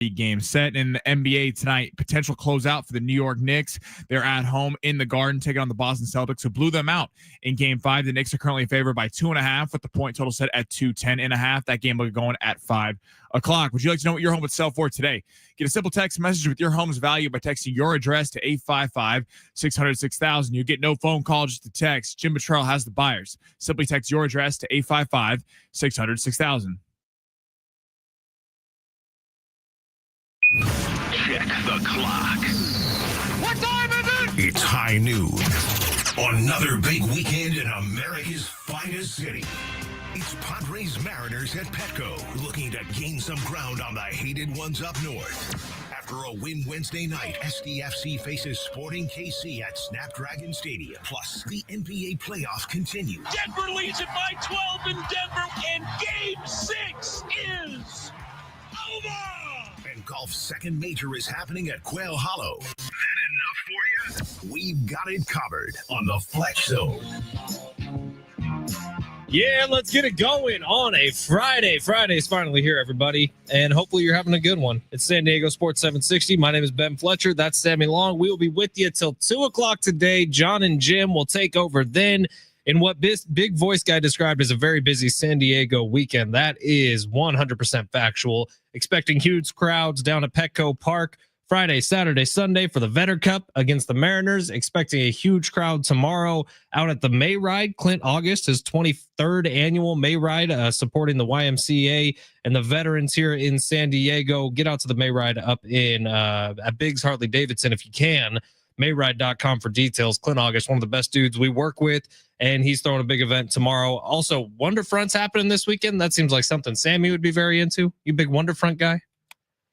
game set in the NBA tonight. Potential closeout for the New York Knicks. They're at home in the Garden taking on the Boston Celtics, who blew them out in Game 5. The Knicks are currently favored by 2.5 with the point total set at 210.5. That game will be going at 5 o'clock. Would you like to know what your home would sell for today? Get a simple text message with your home's value by texting your address to 855-600-6000. You get no phone call, just a text. Jim Buttrell has the buyers. Simply text your address to 855-600-6000. Check the clock. What time is it? It's high noon on another big weekend in America's finest city. It's Padres Mariners at Petco, looking to gain some ground on the hated ones up north. After a win Wednesday night, SDFC faces Sporting KC at Snapdragon Stadium. Plus, the NBA playoffs continue. Denver leads it by 12 in Denver, and Game 6 is over! And golf's second major is happening at Quail Hollow. That enough for you? We've got it covered on the Fletch Zone. Yeah, let's get it going on a Friday. Friday's finally here, everybody, and hopefully you're having a good one. It's San Diego Sports 760. My name is Ben Fletcher. That's Sammy Long. We will be with you till 2 o'clock today. John and Jim will take over then in what Big Voice Guy described as a very busy San Diego weekend. That is 100% factual. Expecting huge crowds down at Petco Park Friday, Saturday, Sunday for the Vedder Cup against the Mariners. Expecting a huge crowd tomorrow out at the May Ride. Clint August, his 23rd annual May Ride, supporting the YMCA and the veterans here in San Diego. Get out to the May Ride up in at Biggs Harley Davidson if you can. Mayride.com for details. Clint August, one of the best dudes we work with, and he's throwing a big event tomorrow. Also, Wonderfront's happening this weekend. That seems like something Sammy would be very into. You big Wonderfront guy?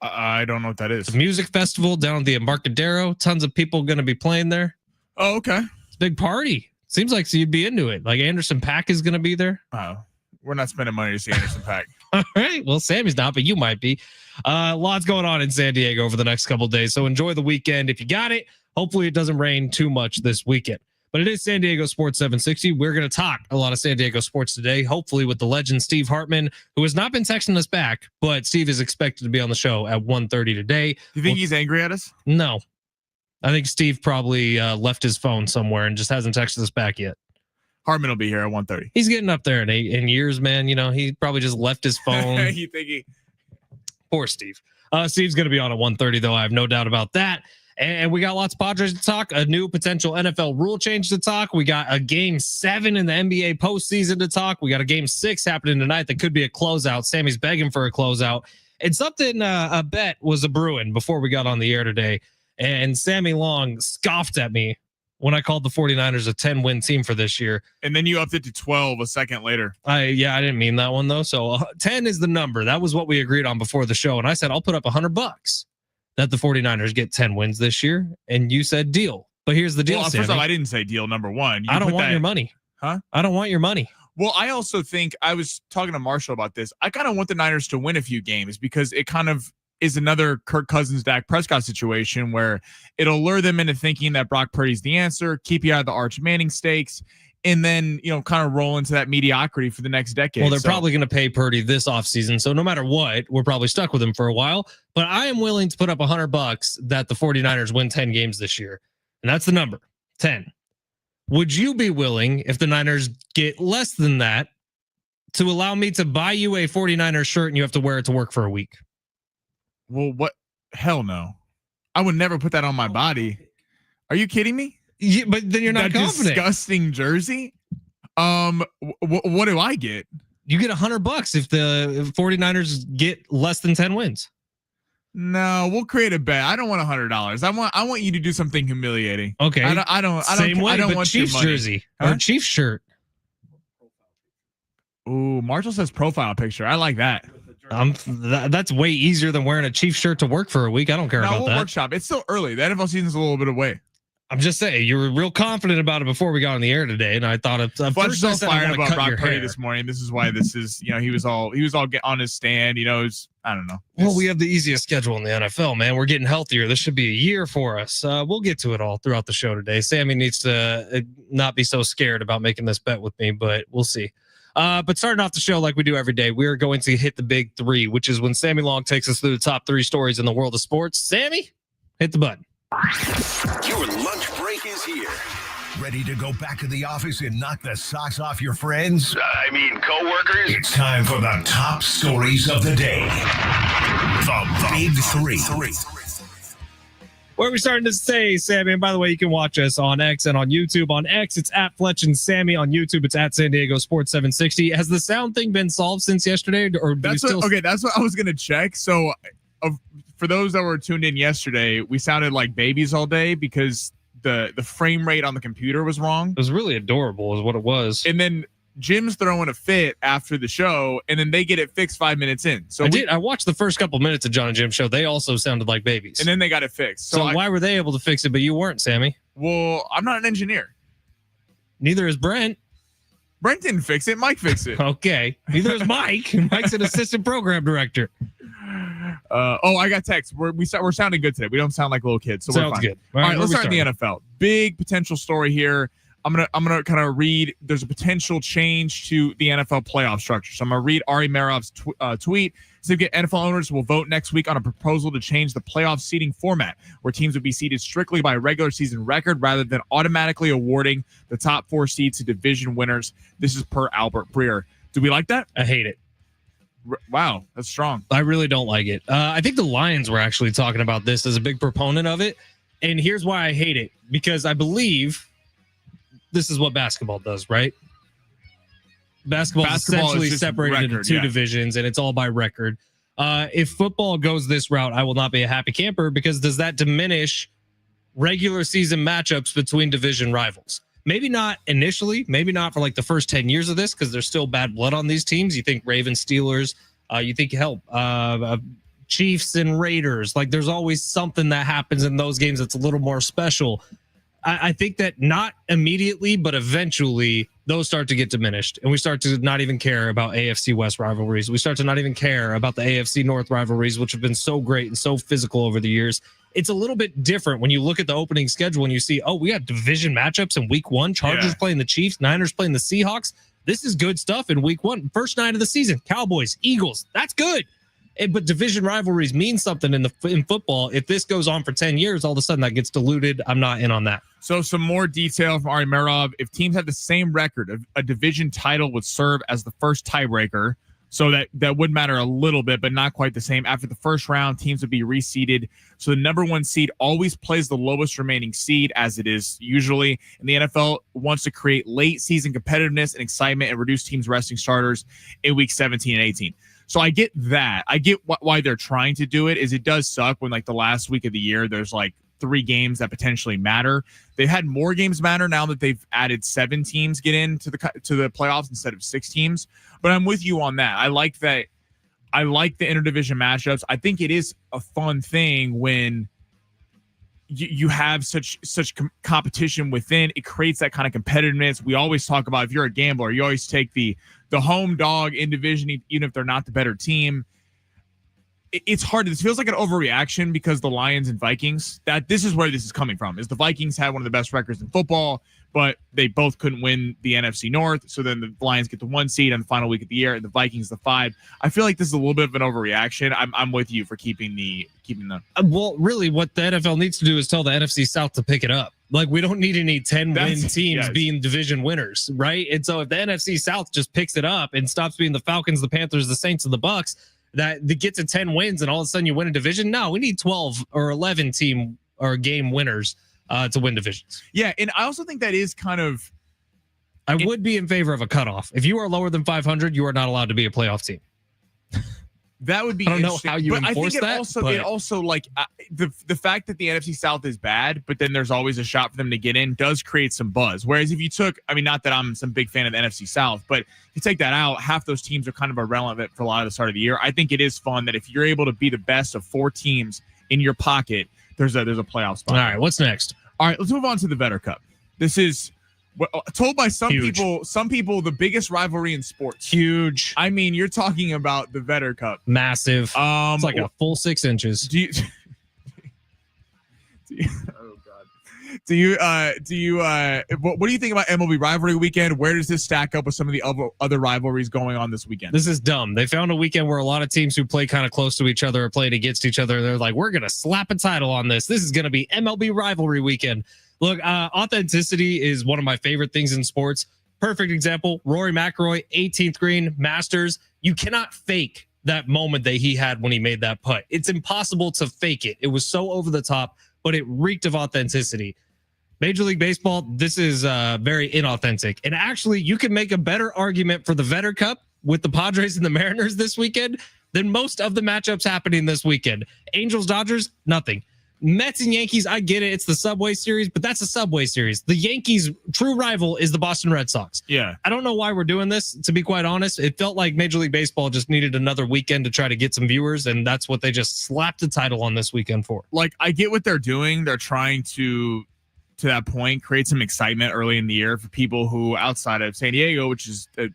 I don't know what that is. It's a music festival down at the Embarcadero. Tons of people going to be playing there. Oh, okay. It's a big party. Seems like you'd be into it. Like Anderson .Paak is going to be there. Oh, we're not spending money to see Anderson .Paak. All right. Well, Sammy's not, but you might be. Lots going on in San Diego over the next couple of days. So enjoy the weekend if you got it. Hopefully it doesn't rain too much this weekend. But it is San Diego Sports 760. We're going to talk a lot of San Diego sports today, hopefully with the legend Steve Hartman, who has not been texting us back, but Steve is expected to be on the show at 1:30 today. Do you think he's angry at us? No. I think Steve probably left his phone somewhere and just hasn't texted us back yet. Hartman will be here at 1:30. He's getting up there in years, man. You know, he probably just left his phone. You think he... Poor Steve. Steve's going to be on at 1:30, though. I have no doubt about that. And we got lots of Padres to talk, a new potential NFL rule change to talk. We got a Game 7 in the NBA postseason to talk. We got a Game 6 happening tonight that could be a closeout. Sammy's begging for a closeout. And something, a bet was a brewing before we got on the air today. And Sammy Long scoffed at me when I called the 49ers a 10-win team for this year. And then you upped it to 12 a second later. I didn't mean that one, though. So 10 is the number. That was what we agreed on before the show. And I said, I'll put up $100 that the 49ers get 10 wins this year. And you said deal. But here's the deal, well, Sammy. First off, I didn't say deal number one. I don't want your money. Huh? I don't want your money. Well, I also think, I was talking to Marshall about this, I kind of want the Niners to win a few games because it kind of is another Kirk Cousins, Dak Prescott situation where it'll lure them into thinking that Brock Purdy's the answer, keep you out of the Arch Manning stakes, and then, you know, kind of roll into that mediocrity for the next decade. Well, they're probably going to pay Purdy this offseason. So no matter what, we're probably stuck with him for a while. But I am willing to put up $100 that the 49ers win 10 games this year. And that's the number, 10. Would you be willing, if the Niners get less than that, to allow me to buy you a 49ers shirt and you have to wear it to work for a week? Well, what? Hell no. I would never put that on my body. Are you kidding me? Yeah, but then you're not that confident. Disgusting jersey. What do I get? You get $100 if the 49ers get less than 10 wins. No, we'll create a bet. I don't want $100. I want you to do something humiliating. Okay. I don't want Chiefs your money. Jersey or Chiefs shirt. Ooh, Marshall says profile picture. I like that. That's way easier than wearing a Chiefs shirt to work for a week. I don't care about that. Workshop. It's still early. The NFL season's a little bit away. I'm just saying, you were real confident about it before we got on the air today, and I thought Fletch was fired about Brock Purdy this morning. This is why this is, you know, he was all get on his stand. You know, I don't know. Well, we have the easiest schedule in the NFL, man. We're getting healthier. This should be a year for us. We'll get to it all throughout the show today. Sammy needs to not be so scared about making this bet with me, but we'll see. But starting off the show like we do every day, we are going to hit the big three, which is when Sammy Long takes us through the top 3 stories in the world of sports. Sammy, hit the button. Your lunch break is here. Ready to go back to the office and knock the socks off your friends? Coworkers. It's time for the top stories of the day. The Big Three. Where are we starting to say, Sammy? And by the way, you can watch us on X and on YouTube. On X, it's at Fletch and Sammy. On YouTube, it's at San Diego Sports 760. Has the sound thing been solved since yesterday? Or That's what I was going to check. So for those that were tuned in yesterday, we sounded like babies all day because the frame rate on the computer was wrong. It was really adorable is what it was. And then Jim's throwing a fit after the show, and then they get it fixed 5 minutes in. So I watched the first couple minutes of John and Jim's show. They also sounded like babies. And then they got it fixed. So why were they able to fix it, but you weren't, Sammy? Well, I'm not an engineer. Neither is Brent. Brent didn't fix it. Mike fixed it. Okay. Neither is Mike. Mike's an assistant program director. I got text. We're sounding good today. We don't sound like little kids, so we're fine. Good. All right, let's start in the NFL. Big potential story here. I'm gonna kind of read. There's a potential change to the NFL playoff structure. So I'm gonna read Ari Merov's tweet. So NFL owners will vote next week on a proposal to change the playoff seeding format, where teams would be seeded strictly by regular season record rather than automatically awarding the top 4 seeds to division winners. This is per Albert Breer. Do we like that? I hate it. Wow, that's strong. I really don't like it. I think the Lions were actually talking about this as a big proponent of it. And here's why I hate it. Because I believe this is what basketball does, right? Basketball is essentially separated into 2 divisions, and it's all by record. If football goes this route, I will not be a happy camper, because does that diminish regular season matchups between division rivals? Maybe not initially, maybe not for like the first 10 years of this, because there's still bad blood on these teams. You think Ravens, Steelers, you think Chiefs and Raiders. Like there's always something that happens in those games that's a little more special. I think that not immediately, but eventually those start to get diminished, and we start to not even care about AFC West rivalries. We start to not even care about the AFC North rivalries, which have been so great and so physical over the years. It's a little bit different when you look at the opening schedule and you see, oh, we got division matchups in week 1. Chargers playing the Chiefs, Niners playing the Seahawks. This is good stuff in week 1. First night of the season, Cowboys, Eagles. That's good. But division rivalries mean something in football. If this goes on for 10 years, all of a sudden that gets diluted. I'm not in on that. So some more detail from Ari Merov. If teams have the same record, a division title would serve as the first tiebreaker. So that would matter a little bit, but not quite the same. After the first round, teams would be reseeded. So the number 1 seed always plays the lowest remaining seed, as it is usually. And the NFL wants to create late season competitiveness and excitement and reduce teams resting starters in week 17 and 18. So I get that. I get why they're trying to do it. Is it does suck when like the last week of the year, there's like 3 games that potentially matter. They've had more games matter now that they've added 7 teams get into the playoffs instead of 6 teams. But I'm with you on that. I like that. I like the interdivision matchups. I think it is a fun thing when you have such competition within. It creates that kind of competitiveness. We always talk about, if you're a gambler, you always take the home dog in division, even if they're not the better team. It's hard. This feels like an overreaction because the Lions and Vikings, that this is where this is coming from, is the Vikings had one of the best records in football, but they both couldn't win the NFC North. So then the Lions get the 1 seed on the final week of the year, and the Vikings the 5. I feel like this is a little bit of an overreaction. I'm with you for keeping them. Well, really, what the NFL needs to do is tell the NFC South to pick it up. Like, we don't need any 10-win teams being division winners, right? And so if the NFC South just picks it up and stops being the Falcons, the Panthers, the Saints, and the Bucks, that gets to 10 wins and all of a sudden you win a division. No, we need 12 or 11 team or game winners to win divisions. Yeah, and I also think that is kind of... I would be in favor of a cutoff. If you are lower than 500, you are not allowed to be a playoff team. That would be. I don't know how you enforce I think that. It also like the fact that the NFC South is bad, but then there's always a shot for them to get in, does create some buzz. Whereas if you took, I mean, not that I'm some big fan of the NFC South, but if you take that out, half those teams are kind of irrelevant for a lot of the start of the year. I think it is fun that if you're able to be the best of 4 teams in your pocket, there's a playoff spot. All right, what's next? All right, let's move on to the Vedder Cup. This is told by some people the biggest rivalry in sports. Huge. I mean, you're talking about the Vedder Cup. Massive. It's like a full 6 inches. Oh God. what do you think about MLB rivalry weekend? Where does this stack up with some of the other rivalries going on this weekend? This is dumb. They found a weekend where a lot of teams who play kind of close to each other are playing against each other. They're like, we're going to slap a title on this. This is going to be MLB rivalry weekend. Look, authenticity is one of my favorite things in sports. Perfect example, Rory McIlroy, 18th green, Masters. You cannot fake that moment that he had when he made that putt. It's impossible to fake it. It was so over the top, but it reeked of authenticity. Major League Baseball, this is very inauthentic. And actually, you can make a better argument for the Vedder Cup with the Padres and the Mariners this weekend than most of the matchups happening this weekend. Angels, Dodgers, nothing. Mets and Yankees, I get it. It's the Subway Series, but that's a Subway Series. The Yankees' true rival is the Boston Red Sox. Yeah. I don't know why we're doing this, to be quite honest. It felt like Major League Baseball just needed another weekend to try to get some viewers, and that's what they just slapped the title on this weekend for. Like, I get what they're doing. They're trying to that point, create some excitement early in the year for people who, outside of San Diego, which is a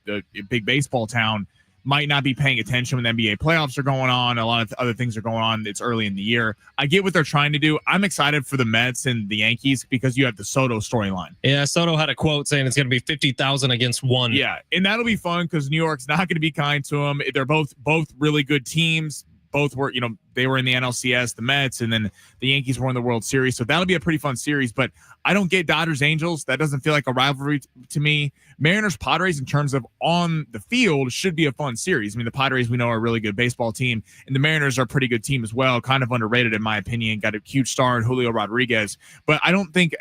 big baseball town, might not be paying attention when the NBA playoffs are going on. A lot of other things are going on. It's early in the year. I get what they're trying to do. I'm excited for the Mets and the Yankees because you have the Soto storyline. Yeah, Soto had a quote saying it's going to be 50,000 against one. Yeah, and that'll be fun because New York's not going to be kind to them. They're both really good teams. Both were, they were in the NLCS, the Mets, and then the Yankees were in the World Series. So that'll be a pretty fun series. But I don't get Dodgers Angels. That doesn't feel like a rivalry to me. Mariners Padres, in terms of on the field, should be a fun series. I mean, the Padres, we know, are a really good baseball team, and the Mariners are a pretty good team as well. Kind of underrated, in my opinion. Got a huge star in Julio Rodriguez. But I don't think,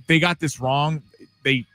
they got this wrong. They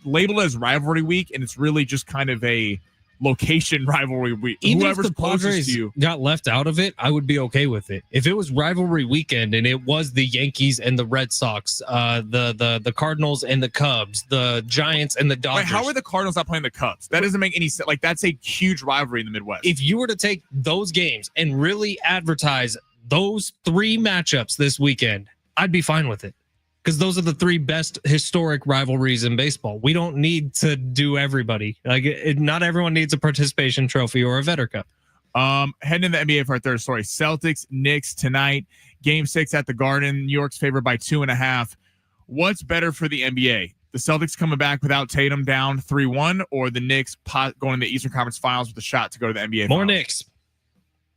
labeled it as rivalry week, and it's really just kind of a location rivalry week. Even Whoever's if the closest Padres to you got left out of it, I would be okay with it. If it was rivalry weekend and it was the Yankees and the Red Sox, the Cardinals and the Cubs, the Giants and the Dodgers. Wait, how are the Cardinals not playing the Cubs? That doesn't make any sense. Like, that's a huge rivalry in the Midwest. If you were to take those games and really advertise those three matchups this weekend, I'd be fine with it. Because those are the three best historic rivalries in baseball. We don't need to do everybody. Not everyone needs a participation trophy or a Vedder Cup. Heading into the NBA for our third story. Celtics, Knicks tonight. Game 6 at the Garden. New York's favored by 2.5. What's better for the NBA? The Celtics coming back without Tatum down 3-1, or the Knicks going to the Eastern Conference Finals with a shot to go to the NBA More Finals? Knicks.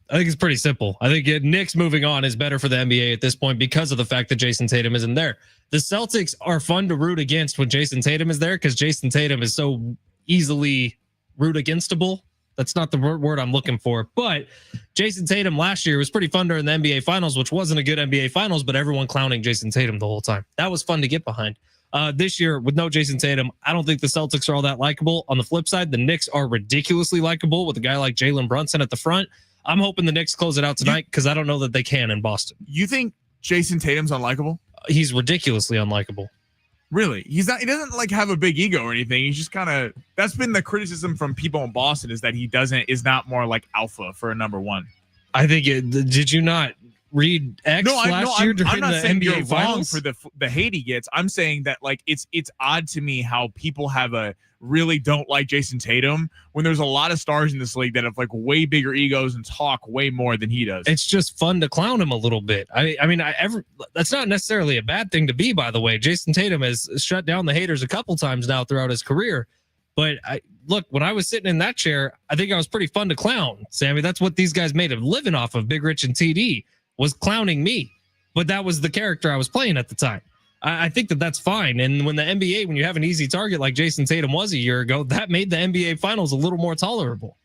I think it's pretty simple. I think Knicks moving on is better for the NBA at this point because of the fact that Jason Tatum isn't there. The Celtics are fun to root against when Jason Tatum is there because Jason Tatum is so easily root againstable. That's not the word I'm looking for. But Jason Tatum last year was pretty fun during the NBA Finals, which wasn't a good NBA Finals, but everyone clowning Jason Tatum the whole time. That was fun to get behind. This year, with no Jason Tatum, I don't think the Celtics are all that likable. On the flip side, the Knicks are ridiculously likable with a guy like Jalen Brunson at the front. I'm hoping the Knicks close it out tonight because I don't know that they can in Boston. You think Jason Tatum's unlikable? He's ridiculously unlikable. Really? He's not. He doesn't like have a big ego or anything. He's just kind of. That's been the criticism from people in Boston, is that he is not more like alpha for a number one. I think did you not read X last year during I'm not the saying NBA you're Finals? wrong for the hate he gets. I'm saying that, like, it's odd to me how people really don't like Jason Tatum when there's a lot of stars in this league that have like way bigger egos and talk way more than he does. It's just fun to clown him a little bit. That's not necessarily a bad thing to be, by the way. Jason Tatum has shut down the haters a couple times now throughout his career. But look, when I was sitting in that chair, I think I was pretty fun to clown, Sammy. That's what these guys made a living off of. Big Rich and TD was clowning me, but that was the character I was playing at the time. I think that's fine. And when the NBA, when you have an easy target like Jason Tatum was a year ago, that made the NBA Finals a little more tolerable.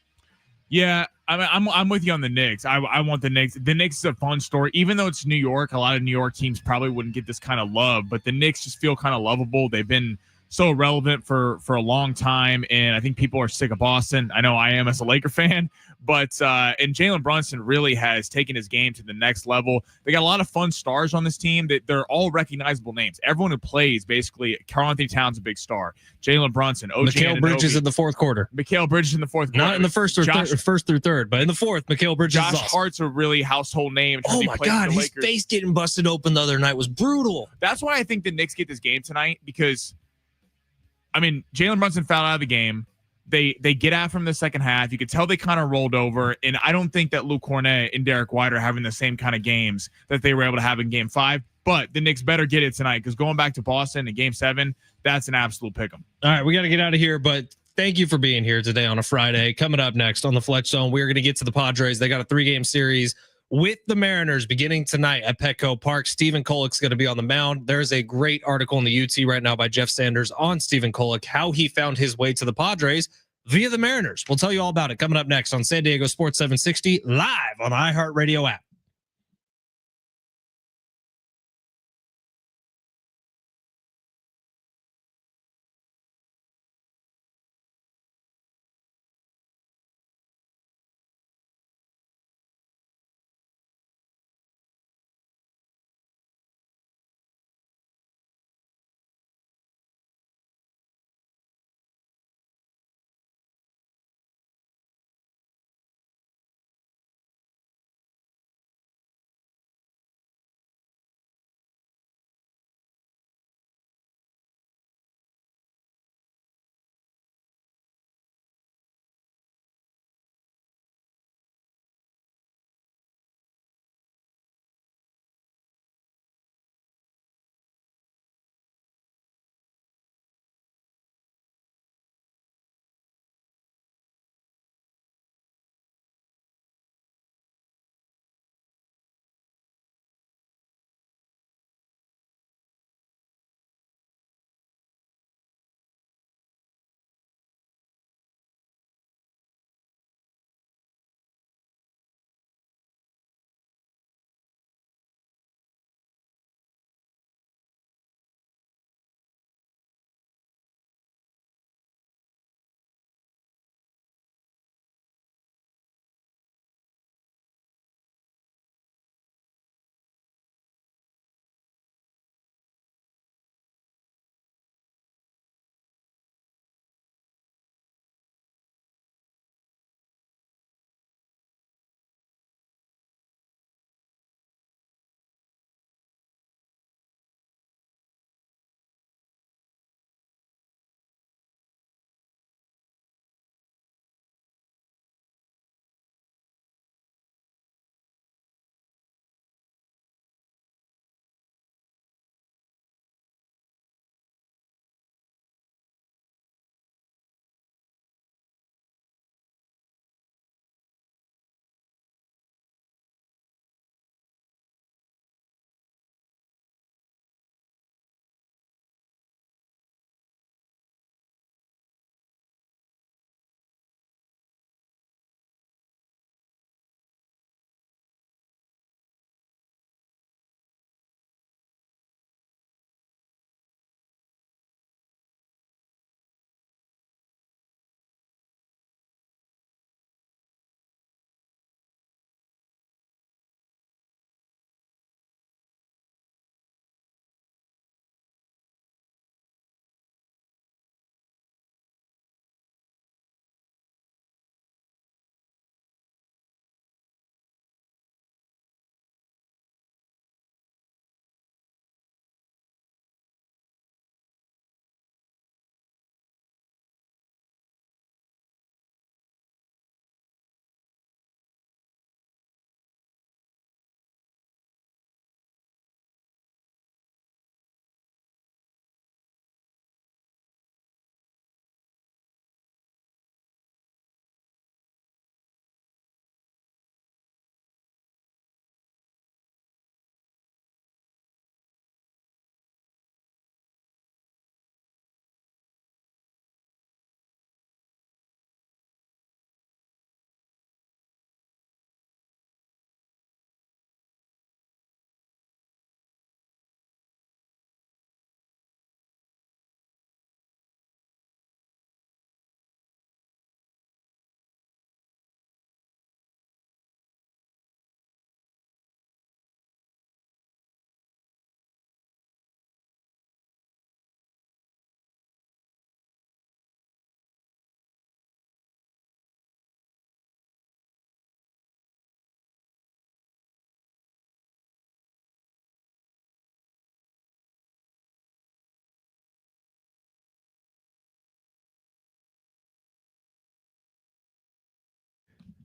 Yeah, I'm with you on the Knicks. I want the Knicks. The Knicks is a fun story. Even though it's New York, a lot of New York teams probably wouldn't get this kind of love, but the Knicks just feel kind of lovable. They've been so relevant for a long time, and I think people are sick of Boston. I know I am as a Laker fan, but and Jalen Brunson really has taken his game to the next level. They got a lot of fun stars on this team. They're all recognizable names. Everyone who plays, basically, Karl-Anthony Towns a big star. Jalen Brunson, OG Mikal Bridges in the fourth quarter. Mikal Bridges in the fourth quarter. Not in the first through third, but in the fourth, Mikal Bridges. Josh Hart's a really household name. Oh my God, his face getting busted open the other night was brutal. That's why I think the Knicks get this game tonight, because I mean, Jalen Brunson fouled out of the game. They get after him the second half. You could tell they kind of rolled over, and I don't think that Luke Cornet and Derek White are having the same kind of games that they were able to have in Game 5. but the Knicks better get it tonight because going back to Boston in Game 7, that's an absolute pick 'em. All right, we got to get out of here, but thank you for being here today on a Friday. Coming up next on the Fletch Zone, we're going to get to the Padres. They got a 3-game series with the Mariners beginning tonight at Petco Park. Stephen Kolek's going to be on the mound. There's a great article in the UT right now by Jeff Sanders on Stephen Kolek, how he found his way to the Padres via the Mariners. We'll tell you all about it coming up next on San Diego Sports 760 live on the iHeartRadio app.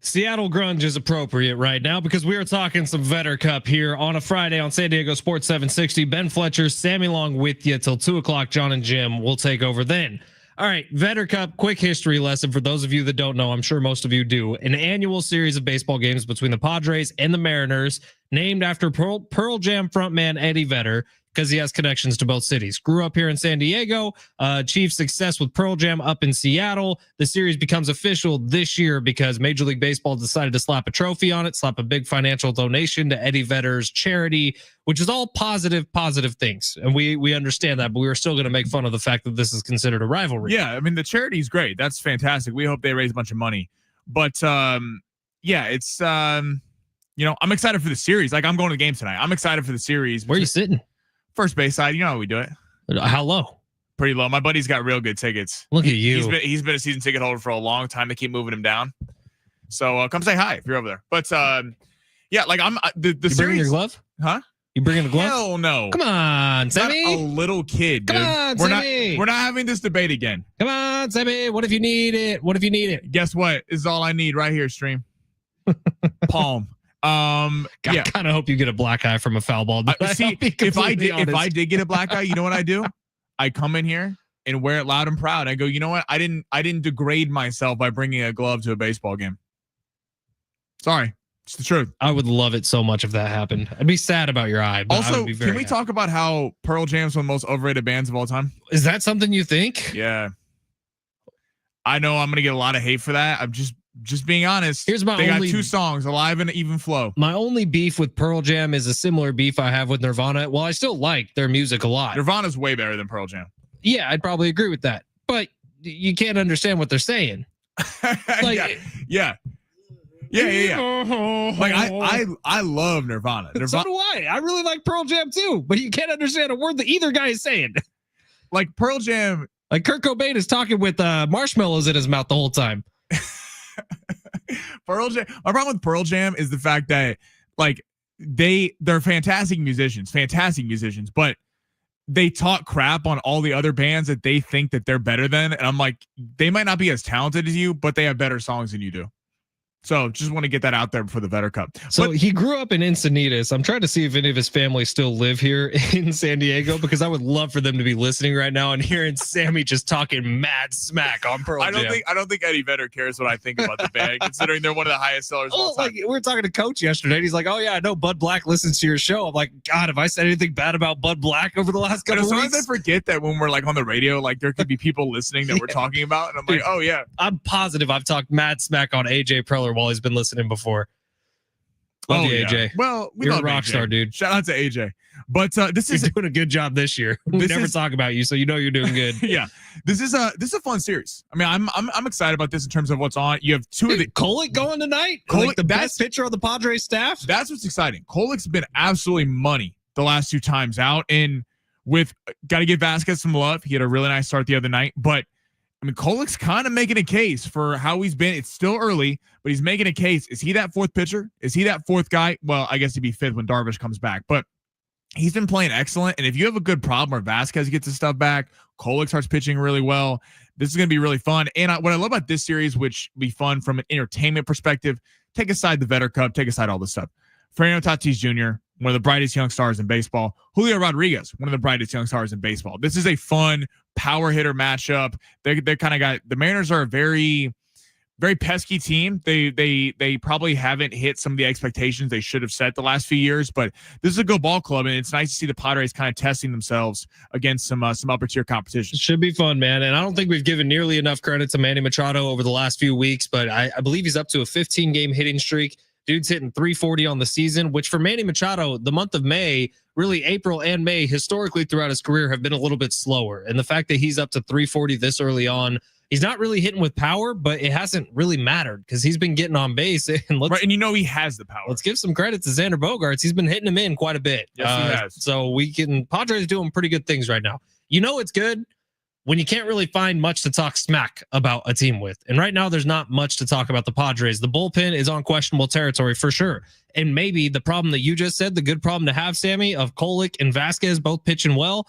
Seattle grunge is appropriate right now because we are talking some Vedder Cup here on a Friday on San Diego Sports 760. Ben Fletcher, Sammy Long with you till 2 o'clock. John and Jim will take over then. All right, Vedder Cup, quick history lesson for those of you that don't know. I'm sure most of you do. An annual series of baseball games between the Padres and the Mariners, named after Pearl Jam frontman Eddie Vedder, because he has connections to both cities. Grew up here in San Diego, achieved success with Pearl Jam up in Seattle. The series becomes official this year because Major League Baseball decided to slap a trophy on it, slap a big financial donation to Eddie Vedder's charity, which is all positive things. And we understand that, but we were still going to make fun of the fact that this is considered a rivalry. Yeah, I mean, the charity is great. That's fantastic. We hope they raise a bunch of money. But, yeah, it's, I'm excited for the series. Like, I'm going to the game tonight. I'm excited for the series. Where are you sitting? First base side, you know how we do it. How low? Pretty low. My buddy's got real good tickets. Look at you. He's been a season ticket holder for a long time. They keep moving him down. So come say hi if you're over there. But yeah, like I'm the you series. Bringing your glove? Huh? You bringing a glove? Hell no. Come on, Sammy. Not a little kid, dude. Come on, Sammy. We're not having this debate again. Come on, Sammy. What if you need it? What if you need it? Guess what? This is all I need right here, stream. Palm. I kind of hope you get a black eye from a foul ball. See, if I did get a black eye, you know what I do? I come in here and wear it loud and proud. I go, you know what? I didn't degrade myself by bringing a glove to a baseball game. Sorry, it's the truth. I would love it so much if that happened. I'd be sad about your eye. But Also, I would be very can we talk about how Pearl Jam's one of the most overrated bands of all time? Is that something you think? Yeah. I know I'm gonna get a lot of hate for that. I'm just being honest. They got 2 songs, Alive and Even Flow. My only beef with Pearl Jam is a similar beef I have with Nirvana. Well, I still like their music a lot. Nirvana's way better than Pearl Jam. Yeah, I'd probably agree with that. But you can't understand what they're saying. Like, yeah. Like I love Nirvana. So do I. I really like Pearl Jam too, but you can't understand a word that either guy is saying. Like Pearl Jam. Like Kurt Cobain is talking with marshmallows in his mouth the whole time. Pearl Jam. My problem with Pearl Jam is the fact that like they're fantastic musicians, but they talk crap on all the other bands that they think that they're better than. And I'm like, they might not be as talented as you, but they have better songs than you do. So just want to get that out there for the Vedder Cup. So he grew up in Encinitas. I'm trying to see if any of his family still live here in San Diego, because I would love for them to be listening right now and hearing Sammy just talking mad smack on Pearl Jam. I don't think Eddie Vedder cares what I think about the band, considering they're one of the highest sellers of all time. Like, we were talking to Coach yesterday, and he's like, "Oh yeah, I know Bud Black listens to your show." I'm like, "God, have I said anything bad about Bud Black over the last couple of weeks?" Sometimes I forget that when we're like on the radio, like there could be people listening that we're talking about, and I'm like, "Oh yeah." I'm positive I've talked mad smack on AJ Preller while he's been listening before. Love you, AJ. Well, you're a rock star, dude. Shout out to AJ. But this is doing a good job this year. We never talk about you, so you know you're doing good. Yeah, this is a fun series. I mean, I'm excited about this in terms of what's on. You have 2 of the Kolek going tonight. Kolek, like the best pitcher of the Padres staff. That's what's exciting. Kolek's been absolutely money the last 2 times out, and with got to give Vasquez some love. He had a really nice start the other night, but I mean, Kolek's kind of making a case for how he's been. It's still early, but he's making a case. Is he that 4th pitcher? Is he that 4th guy? Well, I guess he'd be 5th when Darvish comes back, but he's been playing excellent. And if you have a good problem where Vasquez gets his stuff back, Kolek starts pitching really well, this is going to be really fun. And what I love about this series, which will be fun from an entertainment perspective, take aside the Vedder Cup, take aside all this stuff. Fernando Tatis Jr., one of the brightest young stars in baseball. Julio Rodriguez, one of the brightest young stars in baseball. This is a fun power hitter matchup. They kind of got, the Mariners are a very, very pesky team. They probably haven't hit some of the expectations they should have set the last few years, but this is a good ball club, and it's nice to see the Padres kind of testing themselves against some upper tier competition. Should be fun, man. And I don't think we've given nearly enough credit to Manny Machado over the last few weeks, but I believe he's up to a 15-game hitting streak. Dude's hitting 340 on the season, which for Manny Machado, the month of May, really April and May, historically throughout his career have been a little bit slower. And the fact that he's up to 340 this early on, he's not really hitting with power, but it hasn't really mattered because he's been getting on base. And right, and you know he has the power. Let's give some credit to Xander Bogaerts. He's been hitting him in quite a bit. Yes, he has. So Padres doing pretty good things right now. You know it's good when you can't really find much to talk smack about a team with. And right now, there's not much to talk about the Padres. The bullpen is on questionable territory for sure. And maybe the problem that you just said, the good problem to have, Sammy, of Kolek and Vasquez both pitching well,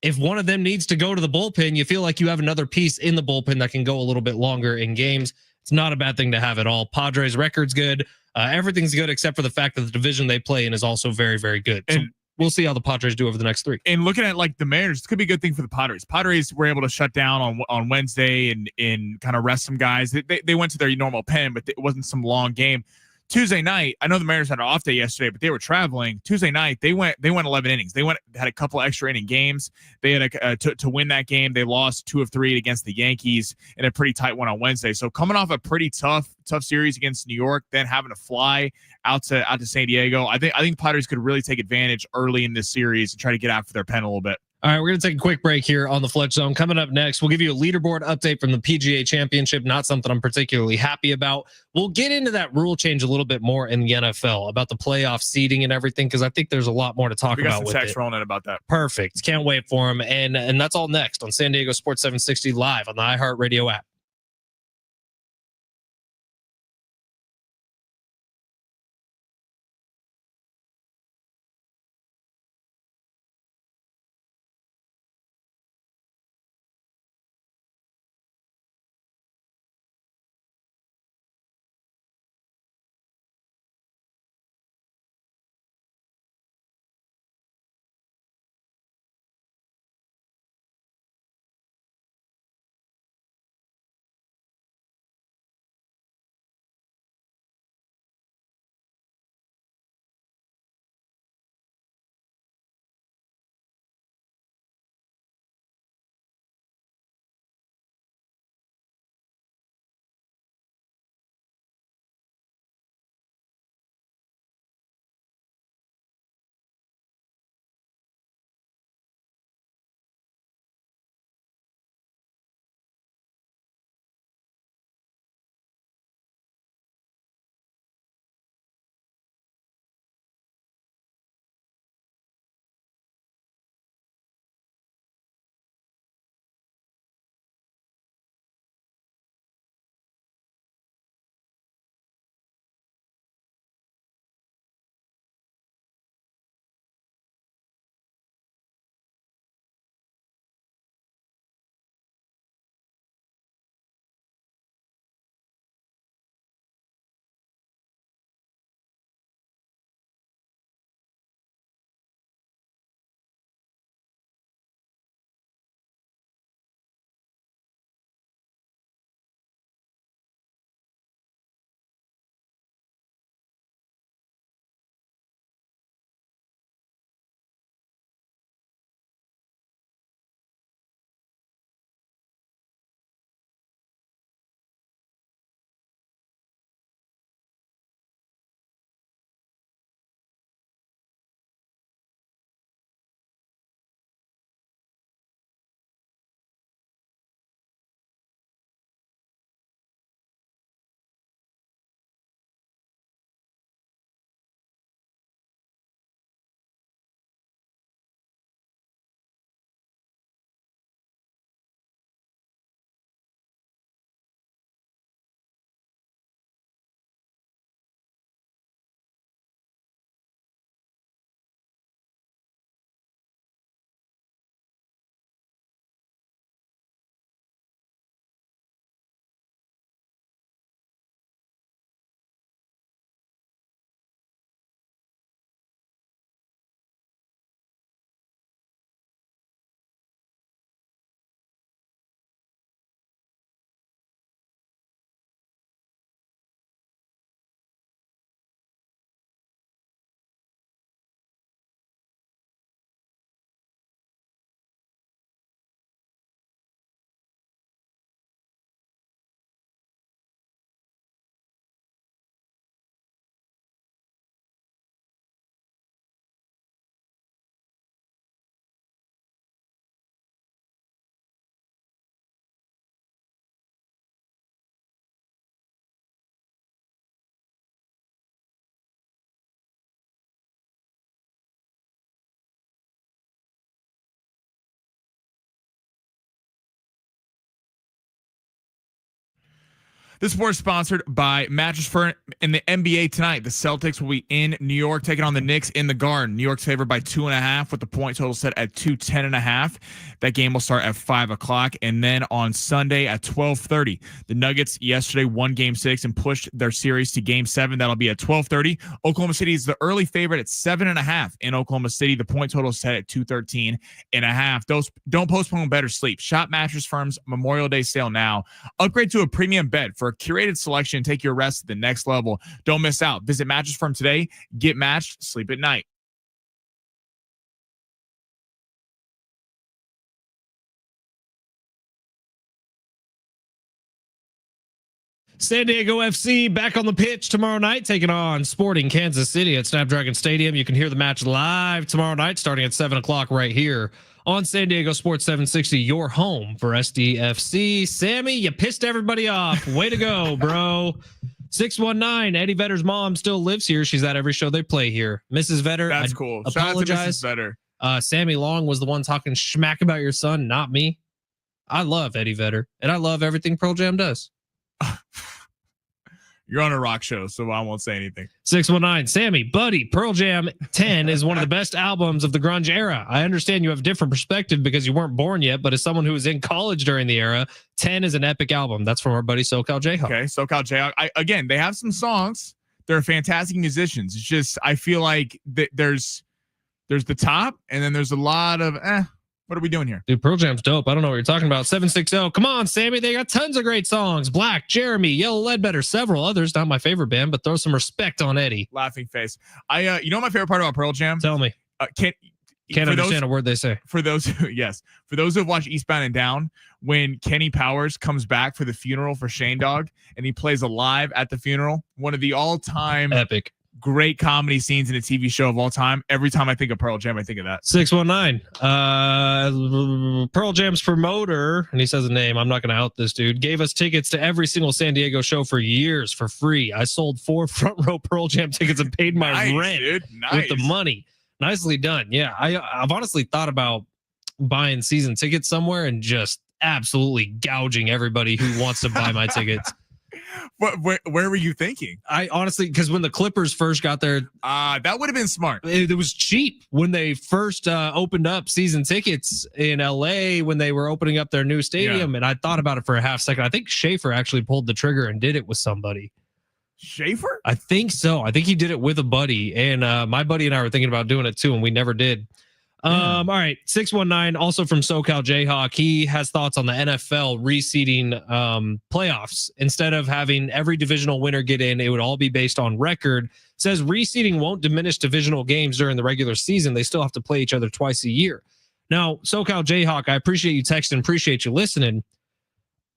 if one of them needs to go to the bullpen, you feel like you have another piece in the bullpen that can go a little bit longer in games. It's not a bad thing to have at all. Padres record's good. Everything's good except for the fact that the division they play in is also very, very good. So we'll see how the Padres do over the next 3. And looking at like the Mariners, it could be a good thing for the Padres. Padres were able to shut down on Wednesday and kind of rest some guys. They went to their normal pen, but it wasn't some long game. Tuesday night, I know the Mariners had an off day yesterday, but they were traveling. Tuesday night, they went 11 innings. They had a couple extra inning games. They had to win that game. They lost 2 of 3 against the Yankees in a pretty tight one on Wednesday. So coming off a pretty tough series against New York, then having to fly out to San Diego, I think Padres could really take advantage early in this series and try to get after their pen a little bit. All right, we're going to take a quick break here on the Fletch Zone. Coming up next, we'll give you a leaderboard update from the PGA Championship, not something I'm particularly happy about. We'll get into that rule change a little bit more in the NFL about the playoff seeding and everything, because I think there's a lot more to talk about with it. We got some text rolling in about that. Perfect. Can't wait for them. And that's all next on San Diego Sports 760 live on the iHeartRadio app. This sport is sponsored by Mattress Firm. In the NBA tonight, the Celtics will be in New York taking on the Knicks in the Garden. New York's favored by 2.5 with the point total set at 210.5. That game will start at 5 o'clock. And then on Sunday at 12:30, the Nuggets yesterday won Game 6 and pushed their series to Game 7. That'll be at 12:30. Oklahoma City is the early favorite at 7.5 in Oklahoma City. The point total is set at 213.5. Those don't postpone better sleep. Shop Mattress Firm's Memorial Day sale now. Upgrade to a premium bed for a curated selection and take your rest to the next level. Don't miss out. Visit Mattress Firm today. Get matched. Sleep at night. San Diego FC back on the pitch tomorrow night, taking on Sporting Kansas City at Snapdragon Stadium. You can hear the match live tomorrow night, starting at 7 o'clock right here on San Diego Sports 760, your home for SDFC. Sammy, you pissed everybody off. Way to go, bro. 619, Eddie Vedder's mom still lives here. She's at every show they play here. Mrs. Vedder, that's cool. Apologize. Shout out to Mrs. Vedder. Sammy Long was the one talking schmack about your son, not me. I love Eddie Vedder, and I love everything Pearl Jam does. You're on a rock show, so I won't say anything. 619, Sammy, buddy, Pearl Jam 10 is one of the best albums of the grunge era. I understand you have a different perspective because you weren't born yet, but as someone who was in college during the era, 10 is an epic album. That's from our buddy SoCal Jayhawk. Okay, SoCal Jayhawk. Again, they have some songs. They're fantastic musicians. It's just, I feel like there's the top, and then there's a lot of, what are we doing here? Dude, Pearl Jam's dope. I don't know what you're talking about. 760. Come on, Sammy. They got tons of great songs. Black, Jeremy, Yellow Ledbetter, several others. Not my favorite band, but throw some respect on Eddie. Laughing face. You know my favorite part about Pearl Jam? Tell me. Can't understand a word they say. For those who have watched Eastbound and Down, when Kenny Powers comes back for the funeral for Shane Dogg and he plays alive at the funeral, one of the all-time epic great comedy scenes in a TV show of all time. Every time I think of Pearl Jam, I think of that. 619. Pearl Jam's promoter, and he says a name, I'm not going to out this dude, gave us tickets to every single San Diego show for years for free. I sold 4 front row Pearl Jam tickets and paid my rent with the money. Nicely done. Yeah, I've honestly thought about buying season tickets somewhere and just absolutely gouging everybody who wants to buy my tickets. Where were you thinking? I honestly, because when the Clippers first got there, that would have been smart. It was cheap when they first opened up season tickets in LA when they were opening up their new stadium. Yeah. And I thought about it for a half second. I think Schaefer actually pulled the trigger and did it with somebody. Schaefer? I think so. I think he did it with a buddy, and my buddy and I were thinking about doing it too, and we never did. All right, 619, also from SoCal Jayhawk. He has thoughts on the NFL reseeding playoffs. Instead of having every divisional winner get in, it would all be based on record. Says reseeding won't diminish divisional games during the regular season. They still have to play each other twice a year. Now, SoCal Jayhawk, I appreciate you texting, appreciate you listening.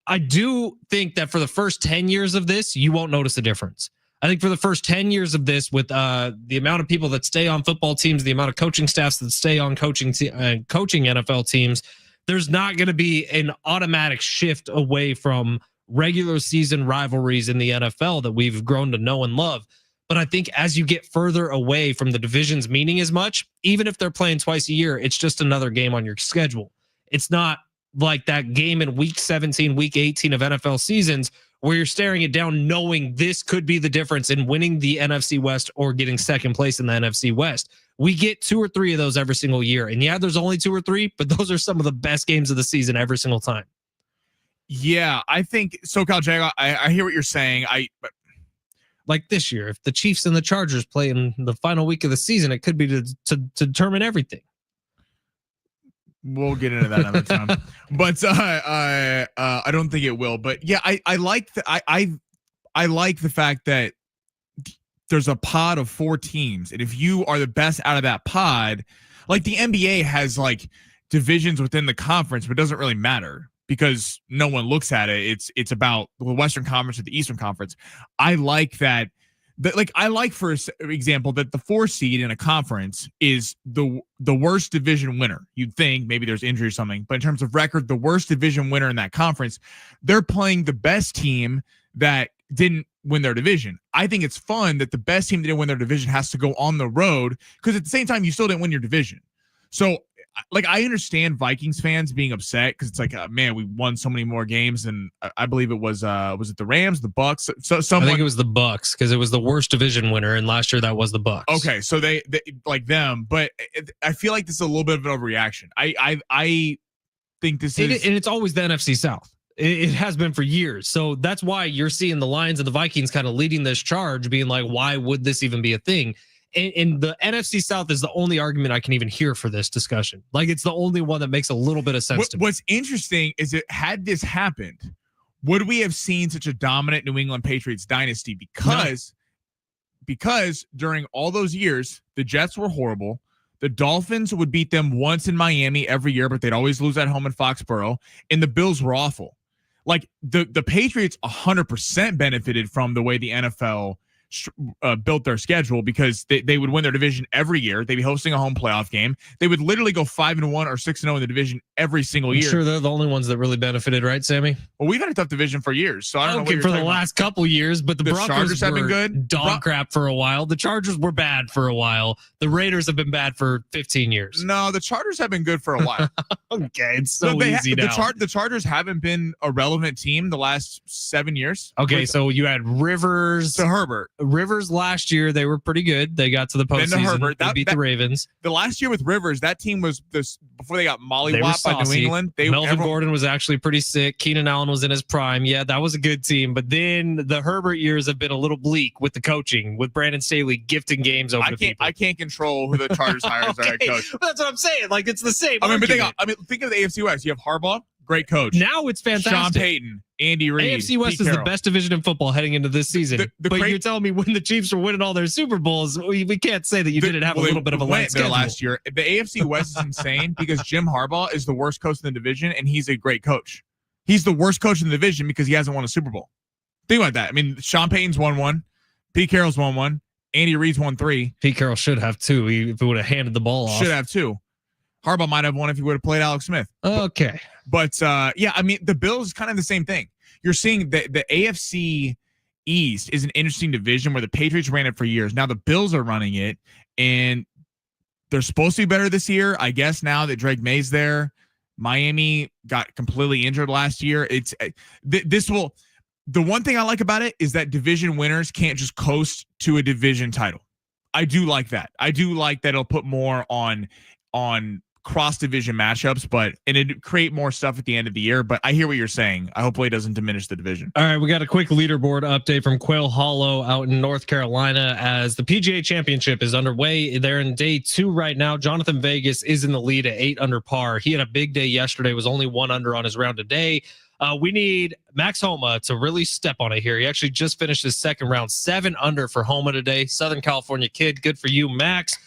I do think that for the first 10 years of this, you won't notice a difference. I think for the first 10 years of this, with the amount of people that stay on football teams, the amount of coaching staffs that stay on coaching NFL teams, there's not going to be an automatic shift away from regular season rivalries in the NFL that we've grown to know and love. But I think as you get further away from the divisions meaning as much, even if they're playing twice a year, it's just another game on your schedule. It's not like that game in week 17, week 18 of NFL seasons where you're staring it down knowing this could be the difference in winning the NFC West or getting second place in the NFC West. We get 2 or 3 of those every single year. And yeah, there's only 2 or 3, but those are some of the best games of the season every single time. Yeah, I think SoCal Jayhawk, I hear what you're saying. Like this year, if the Chiefs and the Chargers play in the final week of the season, it could be to determine everything. We'll get into that another time, but I don't think it will. But yeah, I like I like the fact that there's a pod of 4 teams, and if you are the best out of that pod, like the NBA has like divisions within the conference, but it doesn't really matter because no one looks at it. It's about the Western Conference or the Eastern Conference. I like that. I like, for example, that the 4 seed in a conference is the worst division winner. You'd think maybe there's injury or something, but in terms of record, the worst division winner in that conference, they're playing the best team that didn't win their division. I think it's fun that the best team that didn't win their division has to go on the road because at the same time, you still didn't win your division. So like I understand Vikings fans being upset because it's like, man, we won so many more games, and I believe it was it the Rams, the Bucks? So someone, I think it was the Bucks because it was the worst division winner, and last year that was the Bucks. Okay, so they like them, but I feel like this is a little bit of an overreaction. I think this is, and it's always the NFC South. It has been for years. So that's why you're seeing the Lions and the Vikings kind of leading this charge, being like, why would this even be a thing? And the NFC South is the only argument I can even hear for this discussion. Like, it's the only one that makes a little bit of sense to me. What's interesting is that had this happened, would we have seen such a dominant New England Patriots dynasty? Because during all those years, the Jets were horrible. The Dolphins would beat them once in Miami every year, but they'd always lose at home in Foxborough. And the Bills were awful. Like the Patriots 100% benefited from the way the NFL built their schedule because they would win their division every year. They'd be hosting a home playoff game. They would literally go 5-1 or 6-0 in the division every single year. Sure, they're the only ones that really benefited, right, Sammy? Well, we've had a tough division for years, so I don't know what you're for the talking last couple years, but the Broncos Chargers have been good. Dog crap for a while. The Chargers were bad for a while. The Raiders have been bad for 15 years. No, the Chargers have been good for a while. Okay, it's so easy now. The Chargers haven't been a relevant team the last 7 years. Okay, so you had Rivers to Herbert. Rivers last year, they were pretty good. They got to the postseason. Herbert, they beat the Ravens. The last year with Rivers, that team was this before they got mollywopped by New England. Melvin Gordon was actually pretty sick. Keenan Allen was in his prime. Yeah, that was a good team. But then the Herbert years have been a little bleak with the coaching, with Brandon Staley gifting games over to people. I can't control who the Chargers hire as their head coach. That's what I'm saying. Like, it's the same. But think of the AFC West. You have Harbaugh, great coach. Now it's fantastic. Sean Payton, Andy Reid. AFC West is the best division in football heading into this season. But you're telling me when the Chiefs were winning all their Super Bowls, we can't say that you didn't have a little bit of a light schedule last year. The AFC West is insane because Jim Harbaugh is the worst coach in the division, and he's a great coach. He's the worst coach in the division because he hasn't won a Super Bowl. Think about that. I mean, Sean Payton's won one. Pete Carroll's won one. Andy Reid's won 3. Pete Carroll should have 2 if he would have handed the ball off. Should have 2. Harbaugh might have won if he would have played Alex Smith. Okay. But yeah, I mean, the Bills is kind of the same thing. You're seeing the AFC East is an interesting division where the Patriots ran it for years. Now the Bills are running it, and they're supposed to be better this year. I guess now that Drake May's there. Miami got completely injured last year. It's the one thing I like about it is that division winners can't just coast to a division title. I do like that. I do like that it'll put more on cross division matchups, and it'd create more stuff at the end of the year. But I hear what you're saying. I hopefully it doesn't diminish the division. All right, we got a quick leaderboard update from Quail Hollow out in North Carolina as the PGA Championship is underway. They're in day 2 right now. Jonathan Vegas is in the lead at 8 under par. He had a big day yesterday, was only 1 under on his round today. We need Max Homa to really step on it here. He actually just finished his second round, 7 under for Homa today. Southern California kid. Good for you, Max.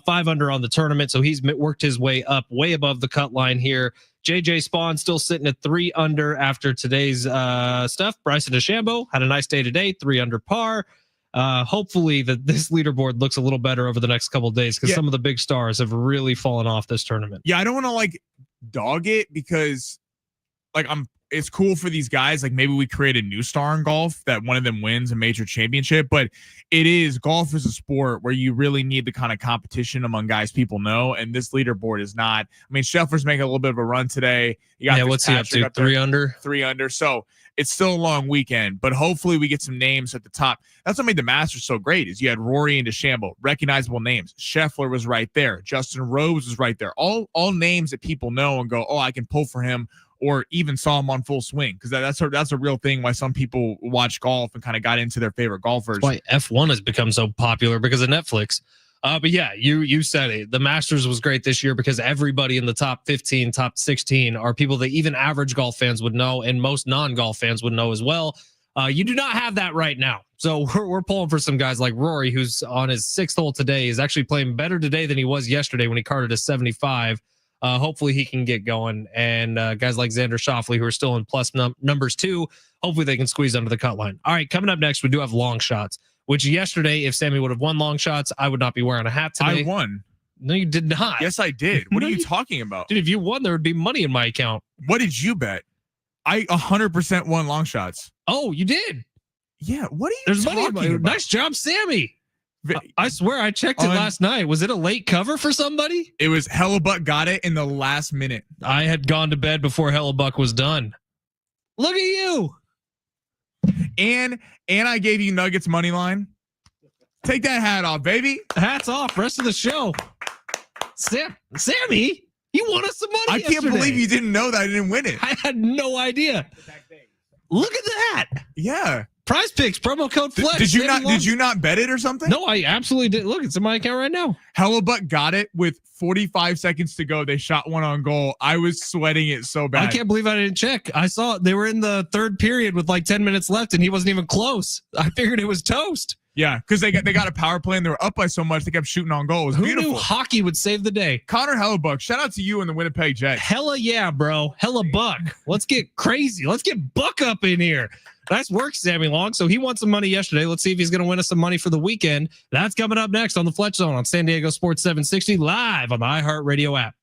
5 under on the tournament, so he's worked his way up way above the cut line here. JJ Spawn still sitting at 3 under after today's stuff. Bryson DeChambeau had a nice day today, 3 under par. Hopefully this leaderboard looks a little better over the next couple of days because some of the big stars have really fallen off this tournament. Yeah, I don't want to dog it because it's cool for these guys. Like maybe we create a new star in golf that one of them wins a major championship, but golf is a sport where you really need the kind of competition among guys people know. And this leaderboard is not. I mean, Scheffler's making a little bit of a run today. What's he up to? 3 under? 3 under. So it's still a long weekend, but hopefully we get some names at the top. That's what made the Masters so great is you had Rory and DeChambeau, recognizable names. Scheffler was right there. Justin Rose was right there. All names that people know and go, oh, I can pull for him. Or even saw him on full swing because that's a real thing why some people watch golf and kind of got into their favorite golfers. That's why F1 has become so popular because of Netflix. But yeah, you said it. The Masters was great this year because everybody in the top 15, top 16 are people that even average golf fans would know and most non-golf fans would know as well. You do not have that right now. So we're pulling for some guys like Rory, who's on his 6th hole today. He's actually playing better today than he was yesterday when he carded a 75. Hopefully he can get going. And guys like Xander Schauffele, who are still in plus numbers 2, hopefully they can squeeze under the cut line. All right, coming up next, we do have long shots, which yesterday, if Sammy would have won long shots, I would not be wearing a hat today. I won. No, you did not. Yes, I did. What are you talking about? Dude, if you won, there would be money in my account. What did you bet? I 100% won long shots. Oh, you did? Yeah. What are you There's talking money in my about? Nice job, Sammy. I swear I checked it last night. Was it a late cover for somebody? It was Hellebuck got it in the last minute. I had gone to bed before Hellebuck was done. Look at you. And I gave you Nuggets money line. Take that hat off, baby. Hats off. Rest of the show. Sammy, you won us some money. I can't believe you didn't know that I didn't win it. I had no idea. Look at that. Yeah. Prize Picks, promo code Fletch. Did you not bet it or something? No, I absolutely did. Look, it's in my account right now. Hellebuck got it with 45 seconds to go. They shot one on goal. I was sweating it so bad. I can't believe I didn't check. I saw they were in the third period with like 10 minutes left and he wasn't even close. I figured it was toast. Yeah, because they got a power play and they were up by so much they kept shooting on goal. It was Who beautiful. knew hockey would save the day? Connor Hellebuck, shout out to you and the Winnipeg Jets. Hella yeah, bro. Hella buck. Let's get crazy. Let's get Buck up in here. Nice work, Sammy Long. So he won some money yesterday. Let's see if he's going to win us some money for the weekend. That's coming up next on the Fletch Zone on San Diego Sports 760 live on the iHeartRadio app.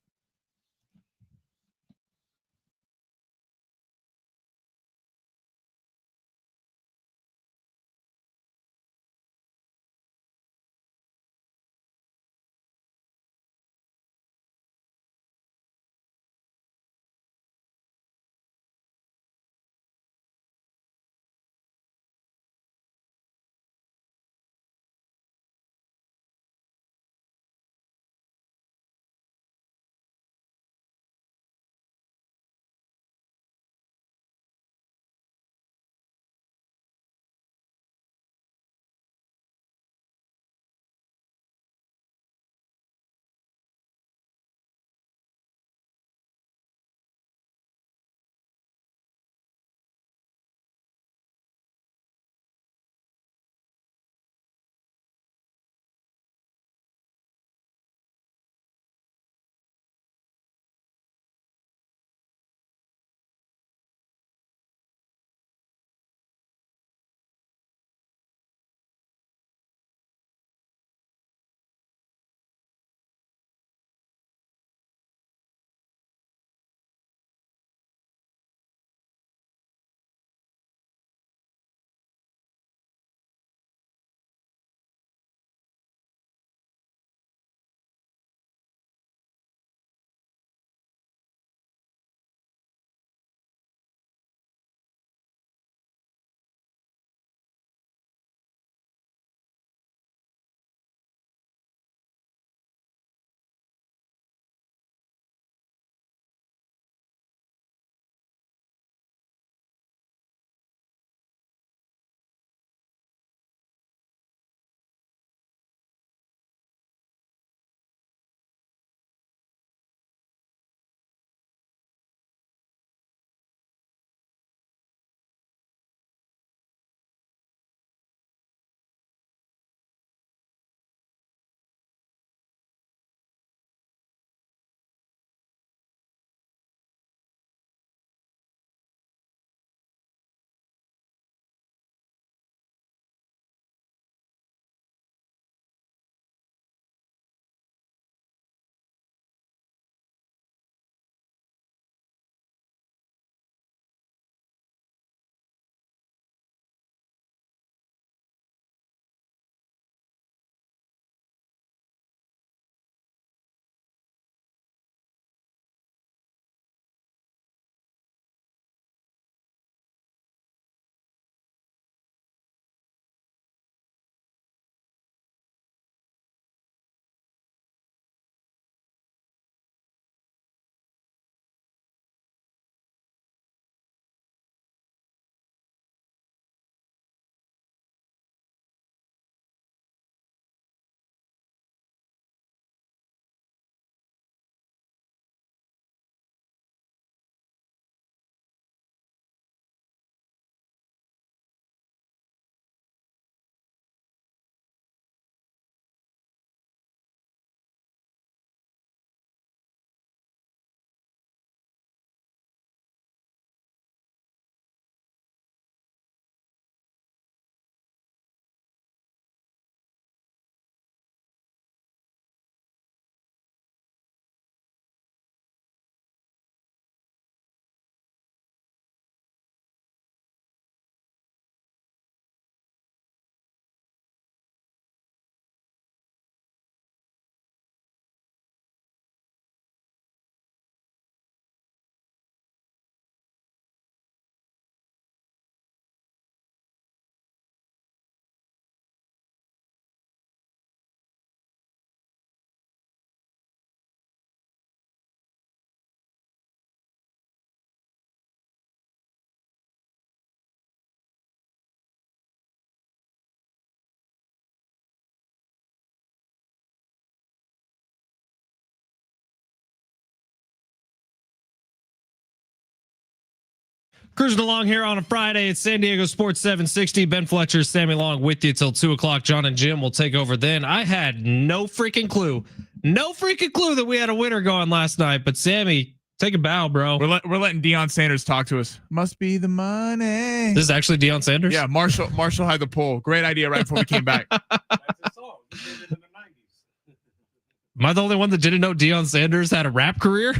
Cruising along here on a Friday. It's San Diego Sports 760. Ben Fletcher, Sammy Long with you till 2 o'clock. John and Jim will take over then. I had no freaking clue that we had a winner going last night. But Sammy, take a bow, bro. We're letting Deion Sanders talk to us. Must be the money. This is actually Deion Sanders? Yeah, Marshall had the poll. Great idea right before we came back. That's a song. We did it in the 90s. Am I the only one that didn't know Deion Sanders had a rap career?